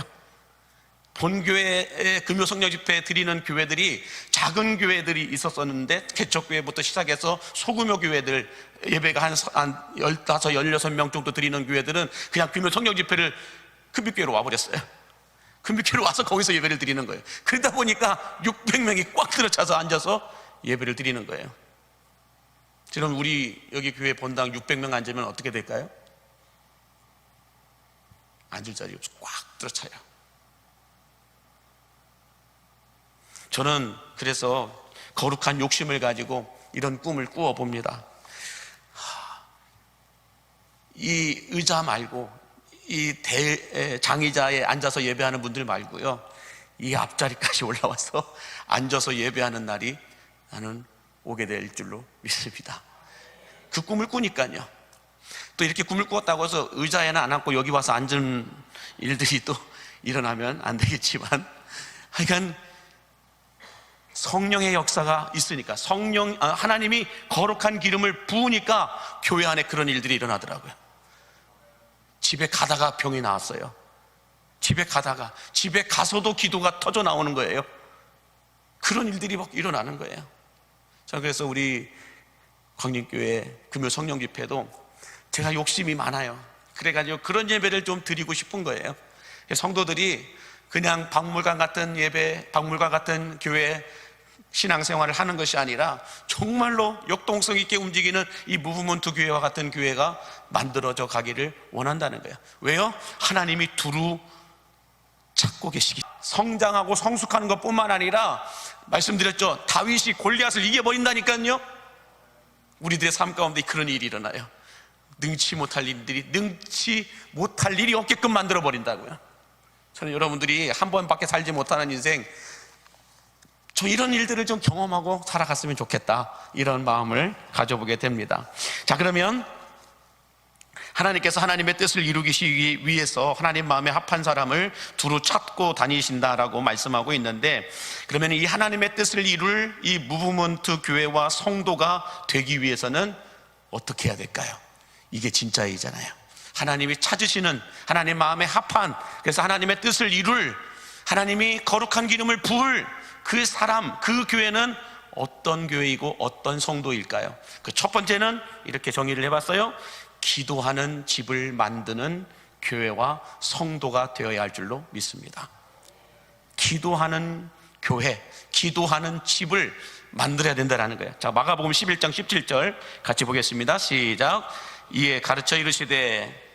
본교회에 금요 성령 집회 드리는 교회들이 작은 교회들이 있었었는데, 개척교회부터 시작해서 소규모 교회들, 예배가 한 15, 16명 정도 드리는 교회들은 그냥 금요 성령 집회를 금빛교회로 와버렸어요. 금빛교회로 와서 거기서 예배를 드리는 거예요. 그러다 보니까 600명이 꽉 들어차서 앉아서 예배를 드리는 거예요. 지금 우리 여기 교회 본당 600명 앉으면 어떻게 될까요? 앉을 자리 없어 꽉 들어차요. 저는 그래서 거룩한 욕심을 가지고 이런 꿈을 꾸어봅니다. 이 의자 말고, 이 장의자에 앉아서 예배하는 분들 말고요, 이 앞자리까지 올라와서 앉아서 예배하는 날이 나는 오게 될 줄로 믿습니다. 그 꿈을 꾸니까요. 또 이렇게 꿈을 꾸었다고 해서 의자에는 안 앉고 여기 와서 앉은 일들이 또 일어나면 안 되겠지만, 하여간 성령의 역사가 있으니까, 하나님이 거룩한 기름을 부으니까 교회 안에 그런 일들이 일어나더라고요. 집에 가다가 병이 나왔어요. 집에 가서도 기도가 터져 나오는 거예요. 그런 일들이 막 일어나는 거예요. 자, 그래서 우리 광림교회 금요 성령 집회도 제가 욕심이 많아요. 그래가지고 그런 예배를 좀 드리고 싶은 거예요. 성도들이 그냥 박물관 같은 예배, 박물관 같은 교회 신앙생활을 하는 것이 아니라 정말로 역동성 있게 움직이는 이 무브먼트 교회와 같은 교회가 만들어져 가기를 원한다는 거예요. 왜요? 하나님이 두루 찾고 계시기, 성장하고 성숙하는 것뿐만 아니라, 말씀드렸죠, 다윗이 골리앗을 이겨버린다니까요. 우리들의 삶 가운데 그런 일이 일어나요. 능치 못할 일이 없게끔 만들어버린다고요. 저는 여러분들이 한 번밖에 살지 못하는 인생, 저 이런 일들을 좀 경험하고 살아갔으면 좋겠다, 이런 마음을 가져보게 됩니다. 자, 그러면 하나님께서 하나님의 뜻을 이루시기 위해서 하나님 마음에 합한 사람을 두루 찾고 다니신다라고 말씀하고 있는데, 그러면 이 하나님의 뜻을 이룰 이 무브먼트 교회와 성도가 되기 위해서는 어떻게 해야 될까요? 이게 진짜이잖아요. 하나님이 찾으시는, 하나님 마음에 합한, 그래서 하나님의 뜻을 이룰, 하나님이 거룩한 기름을 부을 그 사람, 그 교회는 어떤 교회이고 어떤 성도일까요? 그 첫 번째는 이렇게 정의를 해봤어요. 기도하는 집을 만드는 교회와 성도가 되어야 할 줄로 믿습니다. 기도하는 교회, 기도하는 집을 만들어야 된다는 거예요. 자, 마가복음 11장 17절 같이 보겠습니다. 시작. 이에 가르쳐 이르시되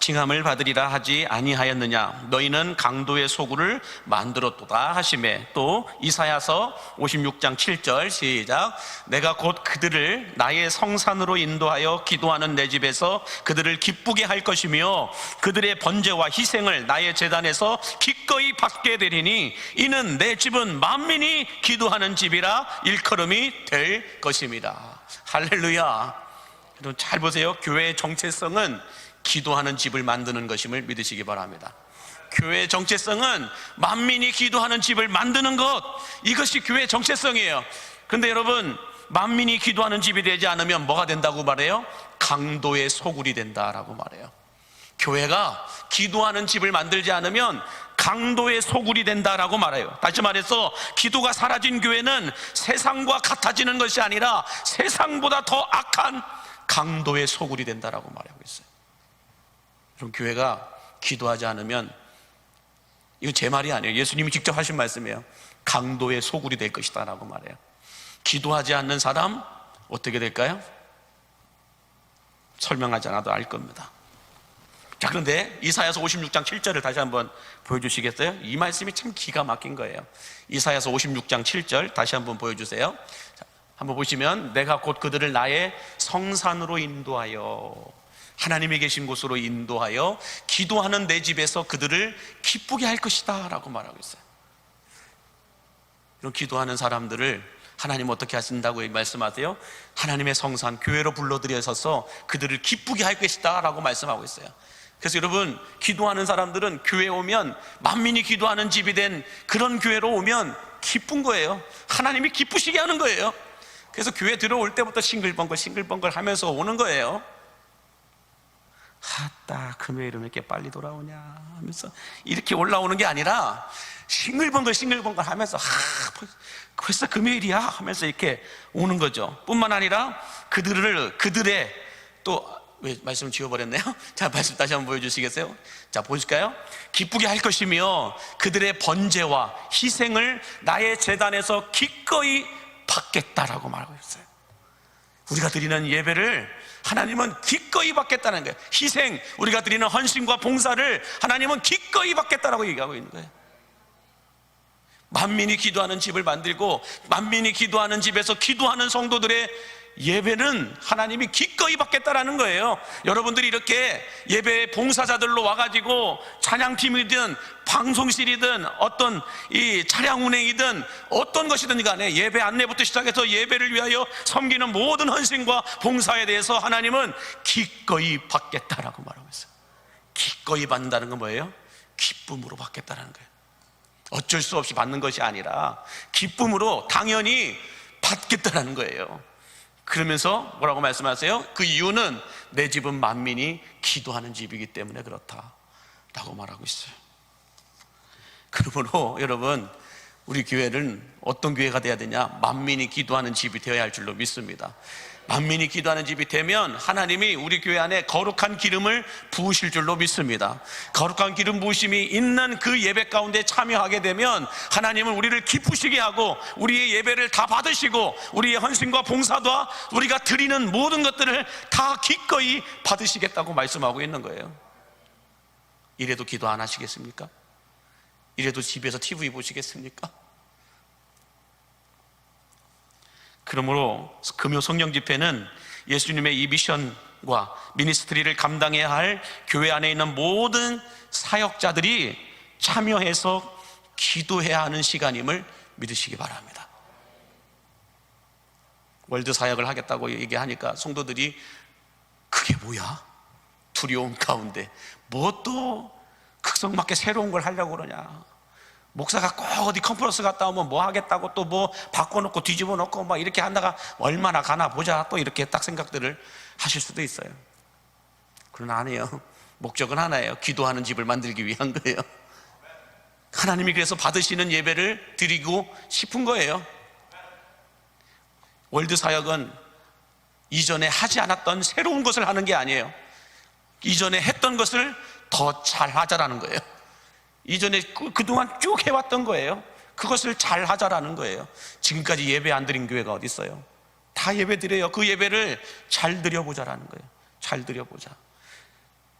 칭함을 받으리라 하지 아니하였느냐? 너희는 강도의 소굴을 만들었도다 하시매. 또 이사야서 56장 7절 시작. 내가 곧 그들을 나의 성산으로 인도하여 기도하는 내 집에서 그들을 기쁘게 할 것이며 그들의 번제와 희생을 나의 제단에서 기꺼이 받게 되리니 이는 내 집은 만민이 기도하는 집이라 일컬음이 될 것입니다. 할렐루야. 여러분 잘 보세요. 교회의 정체성은 기도하는 집을 만드는 것임을 믿으시기 바랍니다. 교회의 정체성은 만민이 기도하는 집을 만드는 것, 이것이 교회의 정체성이에요. 그런데 여러분, 만민이 기도하는 집이 되지 않으면 뭐가 된다고 말해요? 강도의 소굴이 된다라고 말해요. 교회가 기도하는 집을 만들지 않으면 강도의 소굴이 된다라고 말해요. 다시 말해서 기도가 사라진 교회는 세상과 같아지는 것이 아니라 세상보다 더 악한 강도의 소굴이 된다라고 말하고 있어요. 그럼 교회가 기도하지 않으면, 이거 제 말이 아니에요. 예수님이 직접 하신 말씀이에요. 강도의 소굴이 될 것이다 라고 말해요. 기도하지 않는 사람 어떻게 될까요? 설명하지 않아도 알 겁니다. 자, 그런데 이사야서 56장 7절을 다시 한번 보여주시겠어요? 이 말씀이 참 기가 막힌 거예요. 이사야서 56장 7절 다시 한번 보여주세요. 자, 한번 보시면, 내가 곧 그들을 나의 성산으로 인도하여, 하나님이 계신 곳으로 인도하여 기도하는 내 집에서 그들을 기쁘게 할 것이다 라고 말하고 있어요. 이런 기도하는 사람들을 하나님 어떻게 하신다고 말씀하세요? 하나님의 성산, 교회로 불러들여서 그들을 기쁘게 할 것이다 라고 말씀하고 있어요. 그래서 여러분, 기도하는 사람들은 교회에 오면, 만민이 기도하는 집이 된 그런 교회로 오면 기쁜 거예요. 하나님이 기쁘시게 하는 거예요. 그래서 교회 들어올 때부터 싱글벙글 하면서 오는 거예요. 아따, 금요일은 왜 이렇게 빨리 돌아오냐 하면서 이렇게 올라오는 게 아니라 싱글벙글 하면서 벌써 금요일이야 하면서 이렇게 오는 거죠. 뿐만 아니라 그들의 또, 왜 말씀 지워버렸네요? 자, 말씀 다시 한번 보여주시겠어요? 자, 보실까요? 기쁘게 할 것이며 그들의 번제와 희생을 나의 제단에서 기꺼이 받겠다라고 말하고 있어요. 우리가 드리는 예배를 하나님은 기꺼이 받겠다는 거예요. 희생, 우리가 드리는 헌신과 봉사를 하나님은 기꺼이 받겠다라고 얘기하고 있는 거예요. 만민이 기도하는 집을 만들고 만민이 기도하는 집에서 기도하는 성도들의 예배는 하나님이 기꺼이 받겠다라는 거예요. 여러분들이 이렇게 예배 봉사자들로 와가지고 찬양팀이든 방송실이든 어떤 이 차량 운행이든 어떤 것이든 간에 예배 안내부터 시작해서 예배를 위하여 섬기는 모든 헌신과 봉사에 대해서 하나님은 기꺼이 받겠다라고 말하고 있어요. 기꺼이 받는다는 건 뭐예요? 기쁨으로 받겠다는 거예요. 어쩔 수 없이 받는 것이 아니라 기쁨으로 당연히 받겠다는 거예요. 그러면서 뭐라고 말씀하세요? 그 이유는 내 집은 만민이 기도하는 집이기 때문에 그렇다라고 말하고 있어요. 그러므로 여러분, 우리 교회는 어떤 교회가 돼야 되냐? 만민이 기도하는 집이 되어야 할 줄로 믿습니다. 만민이 기도하는 집이 되면 하나님이 우리 교회 안에 거룩한 기름을 부으실 줄로 믿습니다. 거룩한 기름 부으심이 있는 그 예배 가운데 참여하게 되면 하나님은 우리를 기쁘시게 하고 우리의 예배를 다 받으시고 우리의 헌신과 봉사와 우리가 드리는 모든 것들을 다 기꺼이 받으시겠다고 말씀하고 있는 거예요. 이래도 기도 안 하시겠습니까? 이래도 집에서 TV 보시겠습니까? 그러므로 금요 성령 집회는 예수님의 이 미션과 미니스트리를 감당해야 할 교회 안에 있는 모든 사역자들이 참여해서 기도해야 하는 시간임을 믿으시기 바랍니다. 월드 사역을 하겠다고 얘기하니까 성도들이 그게 뭐야? 두려움 가운데 뭐 또 극성맞게 새로운 걸 하려고 그러냐? 목사가 꼭 어디 컨퍼런스 갔다 오면 뭐 하겠다고 또 뭐 바꿔놓고 뒤집어 놓고 막 이렇게 한다가 얼마나 가나 보자, 또 이렇게 딱 생각들을 하실 수도 있어요. 그러나 아니에요. 목적은 하나예요. 기도하는 집을 만들기 위한 거예요. 하나님이 그래서 받으시는 예배를 드리고 싶은 거예요. 월드 사역은 이전에 하지 않았던 새로운 것을 하는 게 아니에요. 이전에 했던 것을 더 잘하자라는 거예요. 이전에 그동안 쭉 해왔던 거예요. 그것을 잘 하자라는 거예요. 지금까지 예배 안 드린 교회가 어디 있어요? 다 예배 드려요. 그 예배를 잘 드려보자라는 거예요. 잘 드려보자.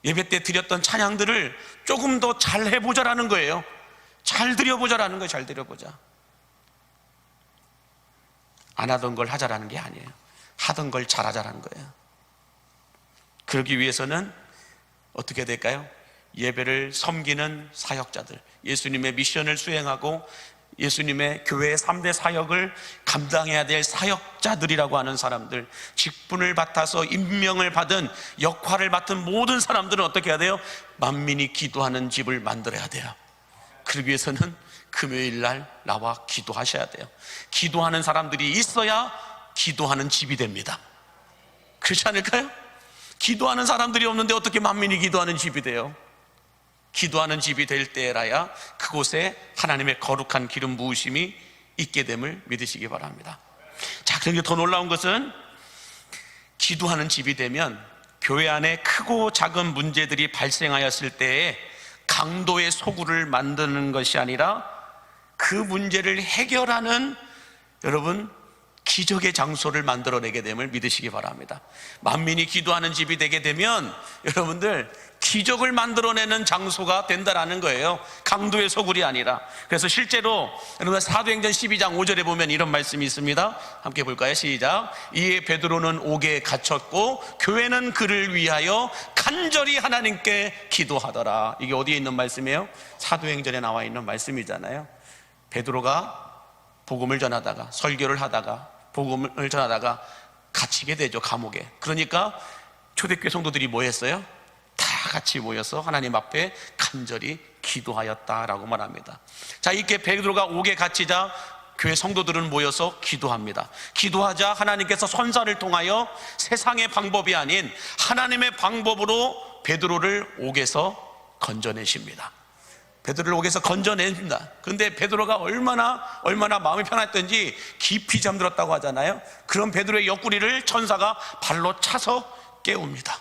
예배 때 드렸던 찬양들을 조금 더 잘 해보자라는 거예요. 잘 드려보자라는 거예요. 잘 드려보자. 안 하던 걸 하자라는 게 아니에요. 하던 걸 잘하자라는 거예요. 그러기 위해서는 어떻게 될까요? 예배를 섬기는 사역자들, 예수님의 미션을 수행하고 예수님의 교회의 3대 사역을 감당해야 될 사역자들이라고 하는 사람들, 직분을 맡아서 임명을 받은 역할을 맡은 모든 사람들은 어떻게 해야 돼요? 만민이 기도하는 집을 만들어야 돼요. 그러기 위해서는 금요일 날 나와 기도하셔야 돼요. 기도하는 사람들이 있어야 기도하는 집이 됩니다. 그렇지 않을까요? 기도하는 사람들이 없는데 어떻게 만민이 기도하는 집이 돼요? 기도하는 집이 될 때라야 그곳에 하나님의 거룩한 기름 부으심이 있게 됨을 믿으시기 바랍니다. 자, 그런데 더 놀라운 것은 기도하는 집이 되면 교회 안에 크고 작은 문제들이 발생하였을 때에 강도의 소굴을 만드는 것이 아니라 그 문제를 해결하는, 여러분, 기적의 장소를 만들어내게 됨을 믿으시기 바랍니다. 만민이 기도하는 집이 되게 되면 여러분들 기적을 만들어내는 장소가 된다라는 거예요. 강도의 소굴이 아니라. 그래서 실제로 여러분 사도행전 12장 5절에 보면 이런 말씀이 있습니다. 함께 볼까요? 시작. 이에 베드로는 옥에 갇혔고 교회는 그를 위하여 간절히 하나님께 기도하더라. 이게 어디에 있는 말씀이에요? 사도행전에 나와 있는 말씀이잖아요. 베드로가 복음을 전하다가, 설교를 하다가, 복음을 전하다가 갇히게 되죠, 감옥에. 그러니까 초대교회 성도들이 뭐 했어요? 다 같이 모여서 하나님 앞에 간절히 기도하였다라고 말합니다. 자, 이렇게 베드로가 옥에 갇히자 교회 성도들은 모여서 기도합니다. 기도하자 하나님께서 선사를 통하여 세상의 방법이 아닌 하나님의 방법으로 베드로를 옥에서 건져내십니다. 베드로를 옥에서 건져냅니다. 그런데 베드로가 얼마나 마음이 편했던지 깊이 잠들었다고 하잖아요. 그런 베드로의 옆구리를 천사가 발로 차서 깨웁니다.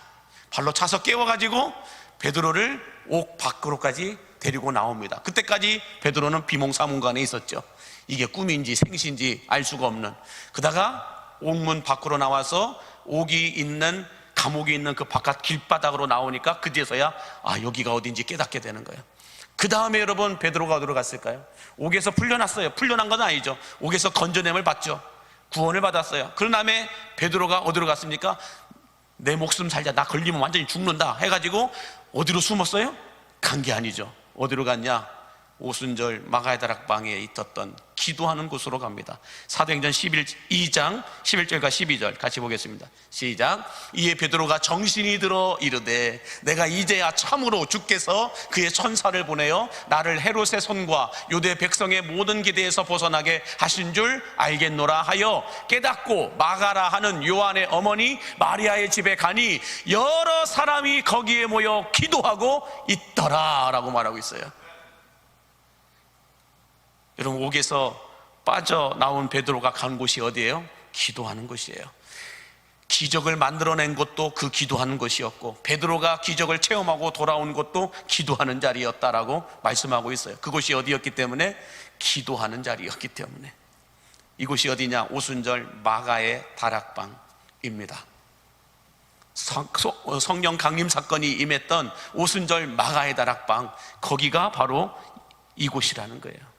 발로 차서 깨워가지고 베드로를 옥 밖으로까지 데리고 나옵니다. 그때까지 베드로는 비몽사몽간에 있었죠. 이게 꿈인지 생시인지 알 수가 없는. 그러다가 옥문 밖으로 나와서 옥이 있는, 감옥이 있는 그 바깥 길바닥으로 나오니까 그제서야 여기가 어딘지 깨닫게 되는 거예요. 그 다음에 여러분 베드로가 어디로 갔을까요? 옥에서 풀려났어요. 풀려난 건 아니죠. 옥에서 건져냄을 받죠. 구원을 받았어요. 그런 다음에 베드로가 어디로 갔습니까? 내 목숨 살자, 나 걸리면 완전히 죽는다 해가지고 어디로 숨었어요? 간 게 아니죠. 어디로 갔냐? 오순절 마가의 다락방에 있었던 기도하는 곳으로 갑니다. 사도행전 12장 11절과 12절 같이 보겠습니다. 시작. 이에 베드로가 정신이 들어 이르되 내가 이제야 참으로 주께서 그의 천사를 보내어 나를 헤롯의 손과 유대 백성의 모든 기대에서 벗어나게 하신 줄 알겠노라 하여 깨닫고 마가라 하는 요한의 어머니 마리아의 집에 가니 여러 사람이 거기에 모여 기도하고 있더라 라고 말하고 있어요. 여러분, 옥에서 빠져나온 베드로가 간 곳이 어디예요? 기도하는 곳이에요. 기적을 만들어낸 것도 그 기도하는 곳이었고, 베드로가 기적을 체험하고 돌아온 곳도 기도하는 자리였다라고 말씀하고 있어요. 그곳이 어디였기 때문에? 기도하는 자리였기 때문에. 이곳이 어디냐? 오순절 마가의 다락방입니다. 성령 강림 사건이 임했던 오순절 마가의 다락방, 거기가 바로 이곳이라는 거예요.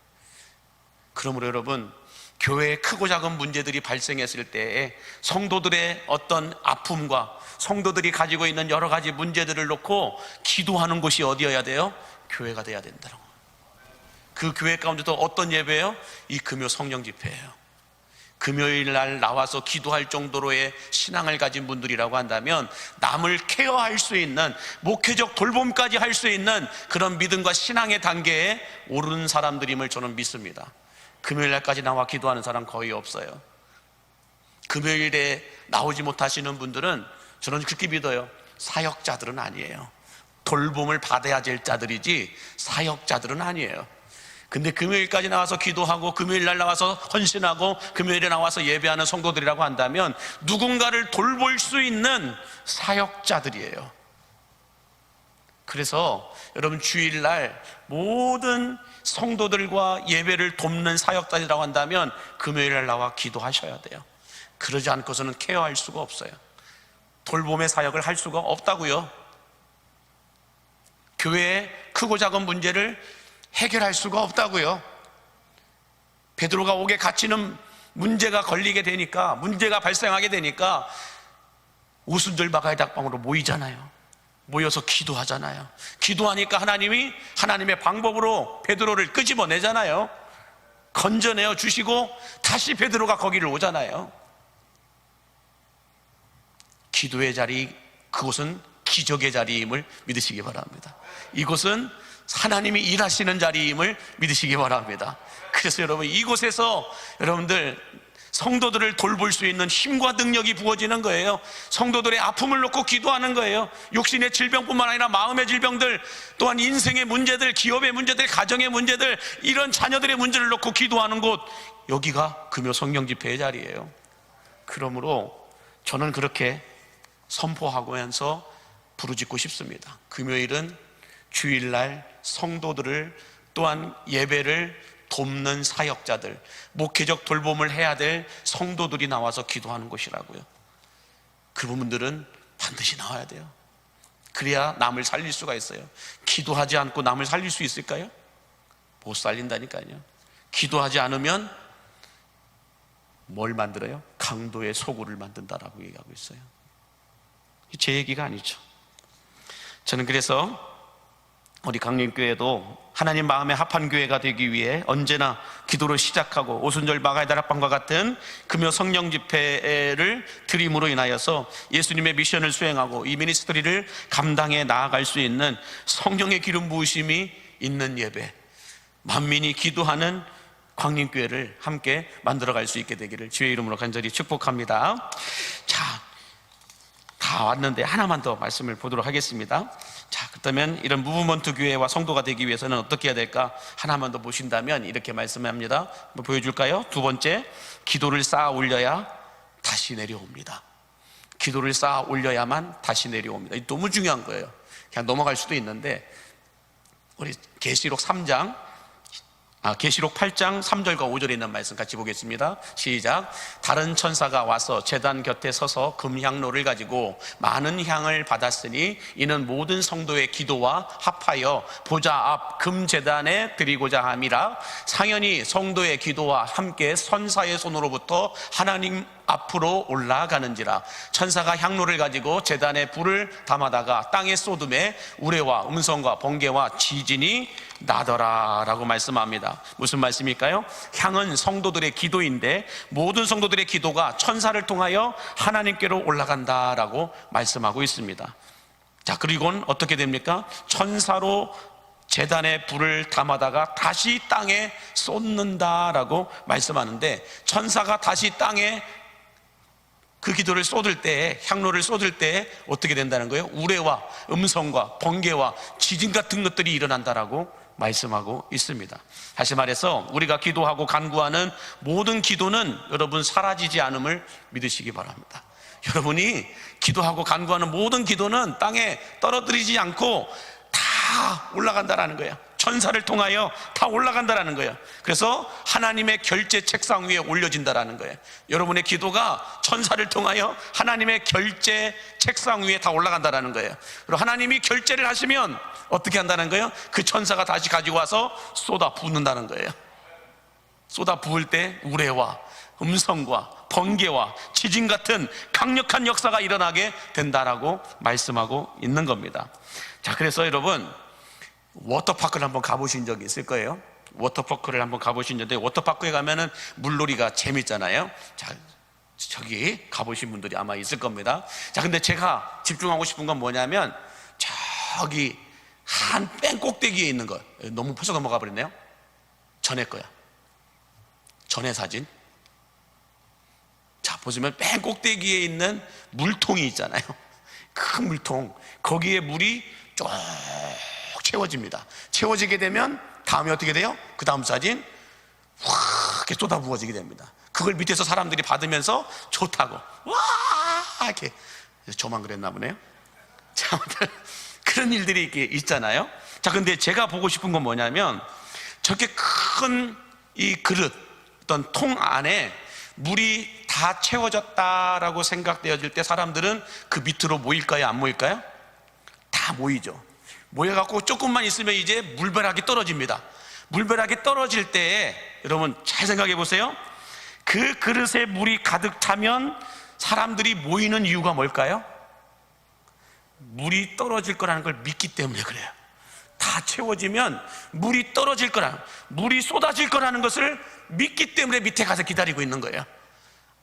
그러므로 여러분, 교회에 크고 작은 문제들이 발생했을 때에 성도들의 어떤 아픔과 성도들이 가지고 있는 여러 가지 문제들을 놓고 기도하는 곳이 어디여야 돼요? 교회가 돼야 된다고. 그 교회 가운데도 어떤 예배예요? 이 금요 성령 집회예요. 금요일 날 나와서 기도할 정도로의 신앙을 가진 분들이라고 한다면 남을 케어할 수 있는, 목회적 돌봄까지 할 수 있는 그런 믿음과 신앙의 단계에 오르는 사람들임을 저는 믿습니다. 금요일 날까지 나와 기도하는 사람 거의 없어요. 금요일에 나오지 못하시는 분들은 저는 그렇게 믿어요. 사역자들은 아니에요. 돌봄을 받아야 될 자들이지 사역자들은 아니에요. 근데 금요일까지 나와서 기도하고 금요일 날 나와서 헌신하고 금요일에 나와서 예배하는 성도들이라고 한다면 누군가를 돌볼 수 있는 사역자들이에요. 그래서 여러분, 주일날 모든 성도들과 예배를 돕는 사역자들이라고 한다면 금요일날 나와 기도하셔야 돼요. 그러지 않고서는 케어할 수가 없어요. 돌봄의 사역을 할 수가 없다고요. 교회의 크고 작은 문제를 해결할 수가 없다고요. 베드로가 옥에 갇히는 문제가 걸리게 되니까, 문제가 발생하게 되니까 오순절 마가의 다락방으로 모이잖아요. 모여서 기도하잖아요. 기도하니까 하나님이 하나님의 방법으로 베드로를 끄집어내잖아요. 건져내어 주시고 다시 베드로가 거기를 오잖아요. 기도의 자리, 그곳은 기적의 자리임을 믿으시기 바랍니다. 이곳은 하나님이 일하시는 자리임을 믿으시기 바랍니다. 그래서 여러분, 이곳에서 여러분들 성도들을 돌볼 수 있는 힘과 능력이 부어지는 거예요. 성도들의 아픔을 놓고 기도하는 거예요. 육신의 질병뿐만 아니라 마음의 질병들, 또한 인생의 문제들, 기업의 문제들, 가정의 문제들, 이런 자녀들의 문제를 놓고 기도하는 곳, 여기가 금요 성령 집회의 자리예요. 그러므로 저는 그렇게 선포하면서 부르짖고 싶습니다. 금요일은 주일날 성도들을, 또한 예배를 돕는 사역자들, 목회적 돌봄을 해야 될 성도들이 나와서 기도하는 곳이라고요. 그 부분들은 반드시 나와야 돼요. 그래야 남을 살릴 수가 있어요. 기도하지 않고 남을 살릴 수 있을까요? 못 살린다니까요. 기도하지 않으면 뭘 만들어요? 강도의 소굴을 만든다라고 얘기하고 있어요. 제 얘기가 아니죠. 저는 그래서 우리 강림교회도 하나님 마음에 합한 교회가 되기 위해 언제나 기도를 시작하고 오순절 마가의 다락방과 같은 금요 성령 집회를 드림으로 인하여서 예수님의 미션을 수행하고 이 미니스트리를 감당해 나아갈 수 있는 성령의 기름 부으심이 있는 예배, 만민이 기도하는 광림교회를 함께 만들어갈 수 있게 되기를 주의 이름으로 간절히 축복합니다. 자, 다 왔는데 하나만 더 말씀을 보도록 하겠습니다. 자, 그렇다면 이런 무브먼트 교회와 성도가 되기 위해서는 어떻게 해야 될까? 하나만 더 보신다면 이렇게 말씀합니다. 한번 보여줄까요? 두 번째, 기도를 쌓아 올려야 다시 내려옵니다. 기도를 쌓아 올려야만 다시 내려옵니다. 이게 너무 중요한 거예요. 그냥 넘어갈 수도 있는데, 우리 계시록 8장 3절과 5절에 있는 말씀 같이 보겠습니다. 시작. 다른 천사가 와서 제단 곁에 서서 금향로를 가지고 많은 향을 받았으니 이는 모든 성도의 기도와 합하여 보좌 앞 금제단에 드리고자 함이라. 상연히 성도의 기도와 함께 천사의 손으로부터 하나님 앞으로 올라가는지라. 천사가 향로를 가지고 제단에 불을 담아다가 땅에 쏟음에 우레와 음성과 번개와 지진이 나더라 라고 말씀합니다. 무슨 말씀일까요? 향은 성도들의 기도인데 모든 성도들의 기도가 천사를 통하여 하나님께로 올라간다라고 말씀하고 있습니다. 자, 그리고는 어떻게 됩니까? 천사로 제단에 불을 담아다가 다시 땅에 쏟는다라고 말씀하는데, 천사가 다시 땅에 그 기도를 쏟을 때, 향로를 쏟을 때 어떻게 된다는 거예요? 우레와 음성과 번개와 지진 같은 것들이 일어난다라고 말씀하고 있습니다. 다시 말해서 우리가 기도하고 간구하는 모든 기도는 여러분 사라지지 않음을 믿으시기 바랍니다. 여러분이 기도하고 간구하는 모든 기도는 땅에 떨어뜨리지 않고 다 올라간다라는 거예요. 천사를 통하여 다 올라간다라는 거예요. 그래서 하나님의 결제 책상 위에 올려진다라는 거예요. 여러분의 기도가 천사를 통하여 하나님의 결제 책상 위에 다 올라간다라는 거예요. 그리고 하나님이 결제를 하시면 어떻게 한다는 거예요? 그 천사가 다시 가지고 와서 쏟아 붓는다는 거예요. 쏟아 부을 때 우레와 음성과 번개와 지진 같은 강력한 역사가 일어나게 된다라고 말씀하고 있는 겁니다. 자, 그래서 여러분 워터파크를 한번 가보신 적이 있을 거예요. 워터파크를 한번 가보신 적인데, 워터파크에 가면은 물놀이가 재밌잖아요. 자, 저기 가보신 분들이 아마 있을 겁니다. 자, 근데 제가 집중하고 싶은 건 뭐냐면 저기 한 뺑 꼭대기에 있는 거, 너무 벌써 넘어가 버렸네요. 전에 거야. 전에 사진. 자, 보시면 뺑 꼭대기에 있는 물통이 있잖아요. 큰 물통. 거기에 물이 쭉 채워집니다. 채워지게 되면 다음에 어떻게 돼요? 그 다음 사진 확 이렇게 쏟아 부어지게 됩니다. 그걸 밑에서 사람들이 받으면서 좋다고 와 이렇게, 저만 그랬나 보네요. 자, 그런 일들이 이렇게 있잖아요. 자, 근데 제가 보고 싶은 건 뭐냐면 저렇게 큰 이 그릇, 어떤 통 안에 물이 다 채워졌다라고 생각되어질 때 사람들은 그 밑으로 모일까요? 안 모일까요? 다 모이죠. 모여갖고 조금만 있으면 이제 물벼락이 떨어집니다. 물벼락이 떨어질 때 여러분 잘 생각해 보세요. 그 그릇에 물이 가득 차면 사람들이 모이는 이유가 뭘까요? 물이 떨어질 거라는 걸 믿기 때문에 그래요. 다 채워지면 물이 떨어질 거라는, 물이 쏟아질 거라는 것을 믿기 때문에 밑에 가서 기다리고 있는 거예요.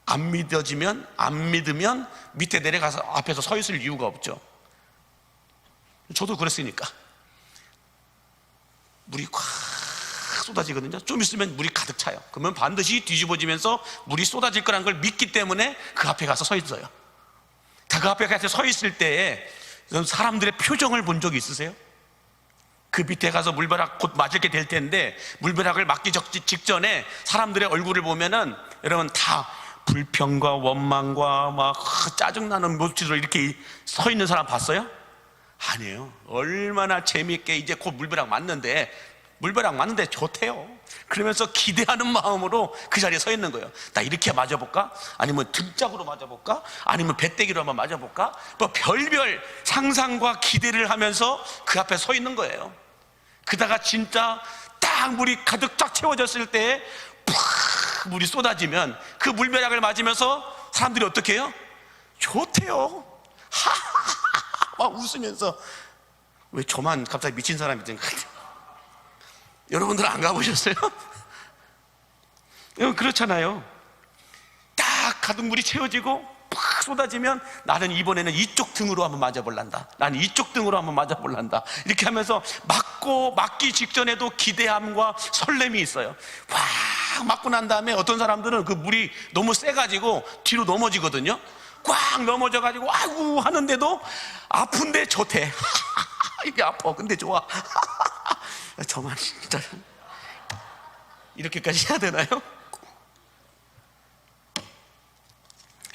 안 믿어지면, 안 믿으면 밑에 내려가서 앞에서 서 있을 이유가 없죠. 저도 그랬으니까. 물이 꽉 쏟아지거든요. 좀 있으면 물이 가득 차요. 그러면 반드시 뒤집어지면서 물이 쏟아질 거라는 걸 믿기 때문에 그 앞에 가서 서 있어요. 그 앞에 가서 서 있을 때에 사람들의 표정을 본 적이 있으세요? 그 밑에 가서 물벼락 곧 맞게 될 텐데, 물벼락을 맞기 직전에 사람들의 얼굴을 보면은 여러분 다 불평과 원망과 막 짜증나는 모습으로 이렇게 서 있는 사람 봤어요? 아니에요. 얼마나 재미있게 이제 곧 물벼락 맞는데 좋대요. 그러면서 기대하는 마음으로 그 자리에 서 있는 거예요. 나 이렇게 맞아볼까? 아니면 등짝으로 맞아볼까? 아니면 배때기로 한번 맞아볼까? 뭐 별별 상상과 기대를 하면서 그 앞에 서 있는 거예요. 그다가 진짜 딱 물이 가득 쫙 채워졌을 때 팍 물이 쏟아지면 그 물벼락을 맞으면서 사람들이 어떻게 해요? 좋대요. 하하하 막 웃으면서. 왜 저만 갑자기 미친 사람이 된 거예요? 여러분들은 안 가보셨어요? 그렇잖아요. 딱 가득 물이 채워지고 팍 쏟아지면 나는 이번에는 이쪽 등으로 한번 맞아볼란다. 나는 이쪽 등으로 한번 맞아볼란다. 이렇게 하면서 맞기 직전에도 기대함과 설렘이 있어요. 꽉 맞고 난 다음에 어떤 사람들은 그 물이 너무 세가지고 뒤로 넘어지거든요. 꽉 넘어져가지고 아이고 하는데도 아픈데 좋대. 이게 아파 근데 좋아. 저만 진짜 이렇게까지 해야 되나요?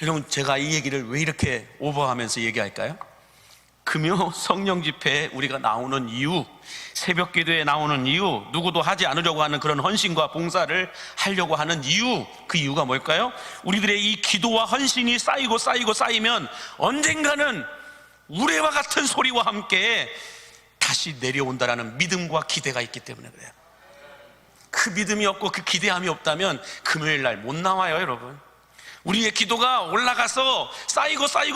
여러분, 제가 이 얘기를 왜 이렇게 오버하면서 얘기할까요? 금요 성령 집회에 우리가 나오는 이유, 새벽 기도에 나오는 이유, 누구도 하지 않으려고 하는 그런 헌신과 봉사를 하려고 하는 이유, 그 이유가 뭘까요? 우리들의 이 기도와 헌신이 쌓이면 언젠가는 우레와 같은 소리와 함께 다시 내려온다라는 믿음과 기대가 있기 때문에 그래요. 그 믿음이 없고 그 기대함이 없다면 금요일 날 못 나와요, 여러분. 우리의 기도가 올라가서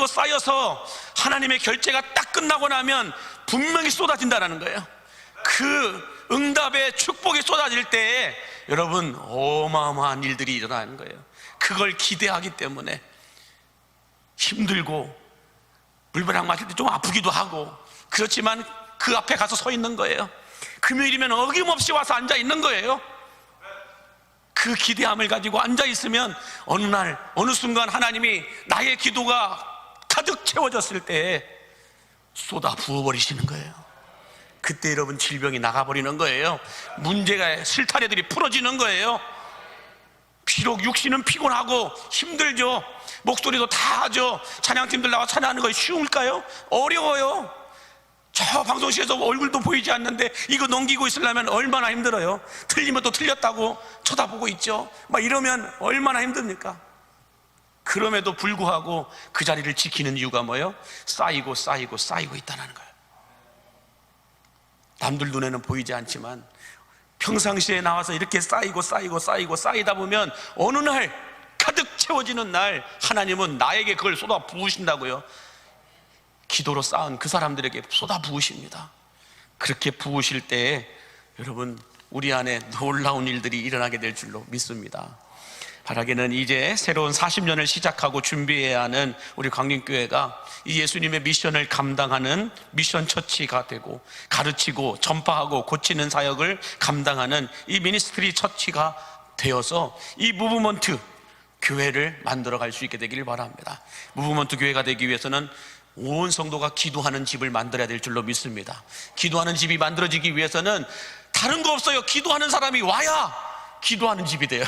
쌓여서 하나님의 결제가 딱 끝나고 나면 분명히 쏟아진다는 거예요. 그 응답의 축복이 쏟아질 때에 여러분 어마어마한 일들이 일어나는 거예요. 그걸 기대하기 때문에 힘들고 물벼락 맞을 때 좀 아프기도 하고 그렇지만 그 앞에 가서 서 있는 거예요. 금요일이면 어김없이 와서 앉아 있는 거예요. 그 기대함을 가지고 앉아 있으면 어느 날 어느 순간 하나님이 나의 기도가 가득 채워졌을 때 쏟아 부어버리시는 거예요. 그때 여러분 질병이 나가버리는 거예요. 문제가 실타래들이 풀어지는 거예요. 비록 육신은 피곤하고 힘들죠. 목소리도 다 하죠. 찬양팀들 나와 찬양하는 거 쉬울까요? 어려워요. 저 방송실에서 얼굴도 보이지 않는데 이거 넘기고 있으려면 얼마나 힘들어요. 틀리면 또 틀렸다고 쳐다보고 있죠. 막 이러면 얼마나 힘듭니까? 그럼에도 불구하고 그 자리를 지키는 이유가 뭐예요? 쌓이고 있다는 거예요. 남들 눈에는 보이지 않지만 평상시에 나와서 이렇게 쌓이다 보면 어느 날 가득 채워지는 날 하나님은 나에게 그걸 쏟아 부으신다고요. 기도로 쌓은 그 사람들에게 쏟아 부으십니다. 그렇게 부으실 때에 여러분 우리 안에 놀라운 일들이 일어나게 될 줄로 믿습니다. 바라기는 이제 새로운 40년을 시작하고 준비해야 하는 우리 광림교회가 이 예수님의 미션을 감당하는 미션 처치가 되고 가르치고 전파하고 고치는 사역을 감당하는 이 미니스트리 처치가 되어서 이 무브먼트 교회를 만들어갈 수 있게 되기를 바랍니다. 무브먼트 교회가 되기 위해서는 온 성도가 기도하는 집을 만들어야 될 줄로 믿습니다. 기도하는 집이 만들어지기 위해서는 다른 거 없어요. 기도하는 사람이 와야 기도하는 집이 돼요.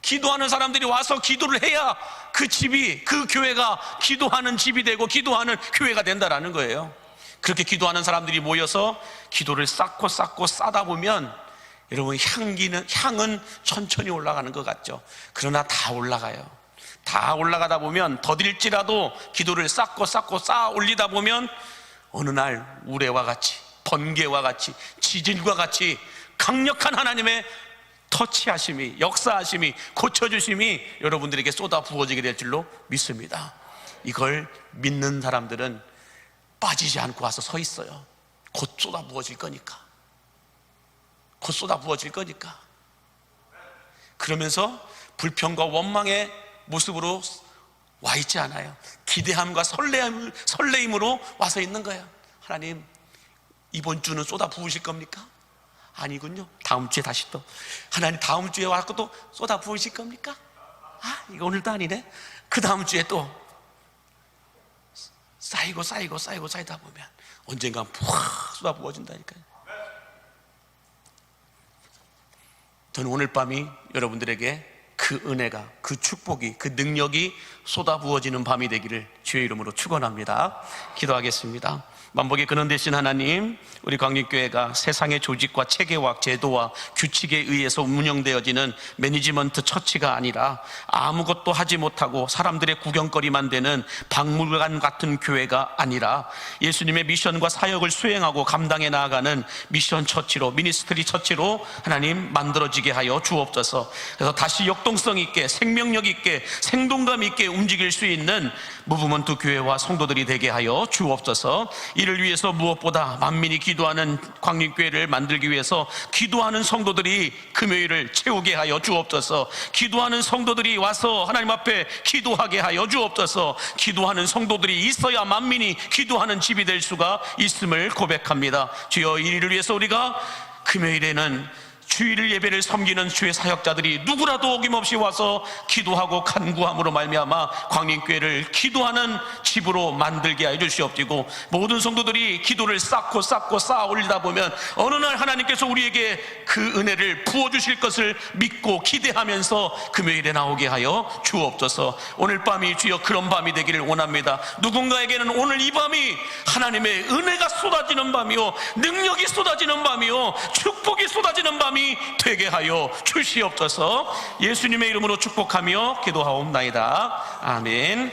기도하는 사람들이 와서 기도를 해야 그 집이, 그 교회가 기도하는 집이 되고 기도하는 교회가 된다라는 거예요. 그렇게 기도하는 사람들이 모여서 기도를 쌓고 쌓다 보면 여러분 향은 천천히 올라가는 것 같죠. 그러나 다 올라가요. 다 올라가다 보면 더딜지라도 기도를 쌓고 쌓아 올리다 보면 어느 날 우레와 같이, 번개와 같이, 지진과 같이 강력한 하나님의 터치하심이, 역사하심이, 고쳐주심이 여러분들에게 쏟아 부어지게 될 줄로 믿습니다. 이걸 믿는 사람들은 빠지지 않고 와서 서 있어요. 곧 쏟아 부어질 거니까. 그러면서 불평과 원망의 모습으로 와 있지 않아요. 기대함과 설레임으로 와서 있는 거예요. 하나님, 이번 주는 쏟아 부으실 겁니까? 아니군요. 다음 주에 다시 또 하나님 다음 주에 와서 또 쏟아 부으실 겁니까? 이거 오늘도 아니네. 그 다음 주에 또 쌓이다 보면 언젠가 푹 쏟아 부어진다니까요. 저는 오늘 밤이 여러분들에게 그 은혜가, 그 축복이, 그 능력이 쏟아 부어지는 밤이 되기를 주의 이름으로 축원합니다. 기도하겠습니다. 만복의 근원 되신 하나님, 우리 광림교회가 세상의 조직과 체계와 제도와 규칙에 의해서 운영되어지는 매니지먼트 처치가 아니라 아무것도 하지 못하고 사람들의 구경거리만 되는 박물관 같은 교회가 아니라 예수님의 미션과 사역을 수행하고 감당해 나아가는 미션 처치로, 미니스트리 처치로 하나님 만들어지게 하여 주옵소서. 그래서 다시 역동성 있게, 생명력 있게, 생동감 있게 움직일 수 있는 무브먼트 교회와 성도들이 되게 하여 주옵소서. 이를 위해서 무엇보다 만민이 기도하는 광림교회를 만들기 위해서 기도하는 성도들이 금요일을 채우게 하여 주옵소서. 기도하는 성도들이 와서 하나님 앞에 기도하게 하여 주옵소서. 기도하는 성도들이 있어야 만민이 기도하는 집이 될 수가 있음을 고백합니다. 주여, 이 일을 위해서 우리가 금요일에는 주일 예배를 섬기는 주의 사역자들이 누구라도 어김없이 와서 기도하고 간구함으로 말미암아 광림교회를 기도하는 집으로 만들게 하여 주시옵시고, 모든 성도들이 기도를 쌓고 쌓아 올리다 보면 어느 날 하나님께서 우리에게 그 은혜를 부어주실 것을 믿고 기대하면서 금요일에 나오게 하여 주옵소서. 오늘 밤이 주여 그런 밤이 되기를 원합니다. 누군가에게는 오늘 이 밤이 하나님의 은혜가 쏟아지는 밤이요, 능력이 쏟아지는 밤이요, 축복이 쏟아지는 밤이 되게 하여 주시옵소서. 예수님의 이름으로 축복하며 기도하옵나이다. 아멘.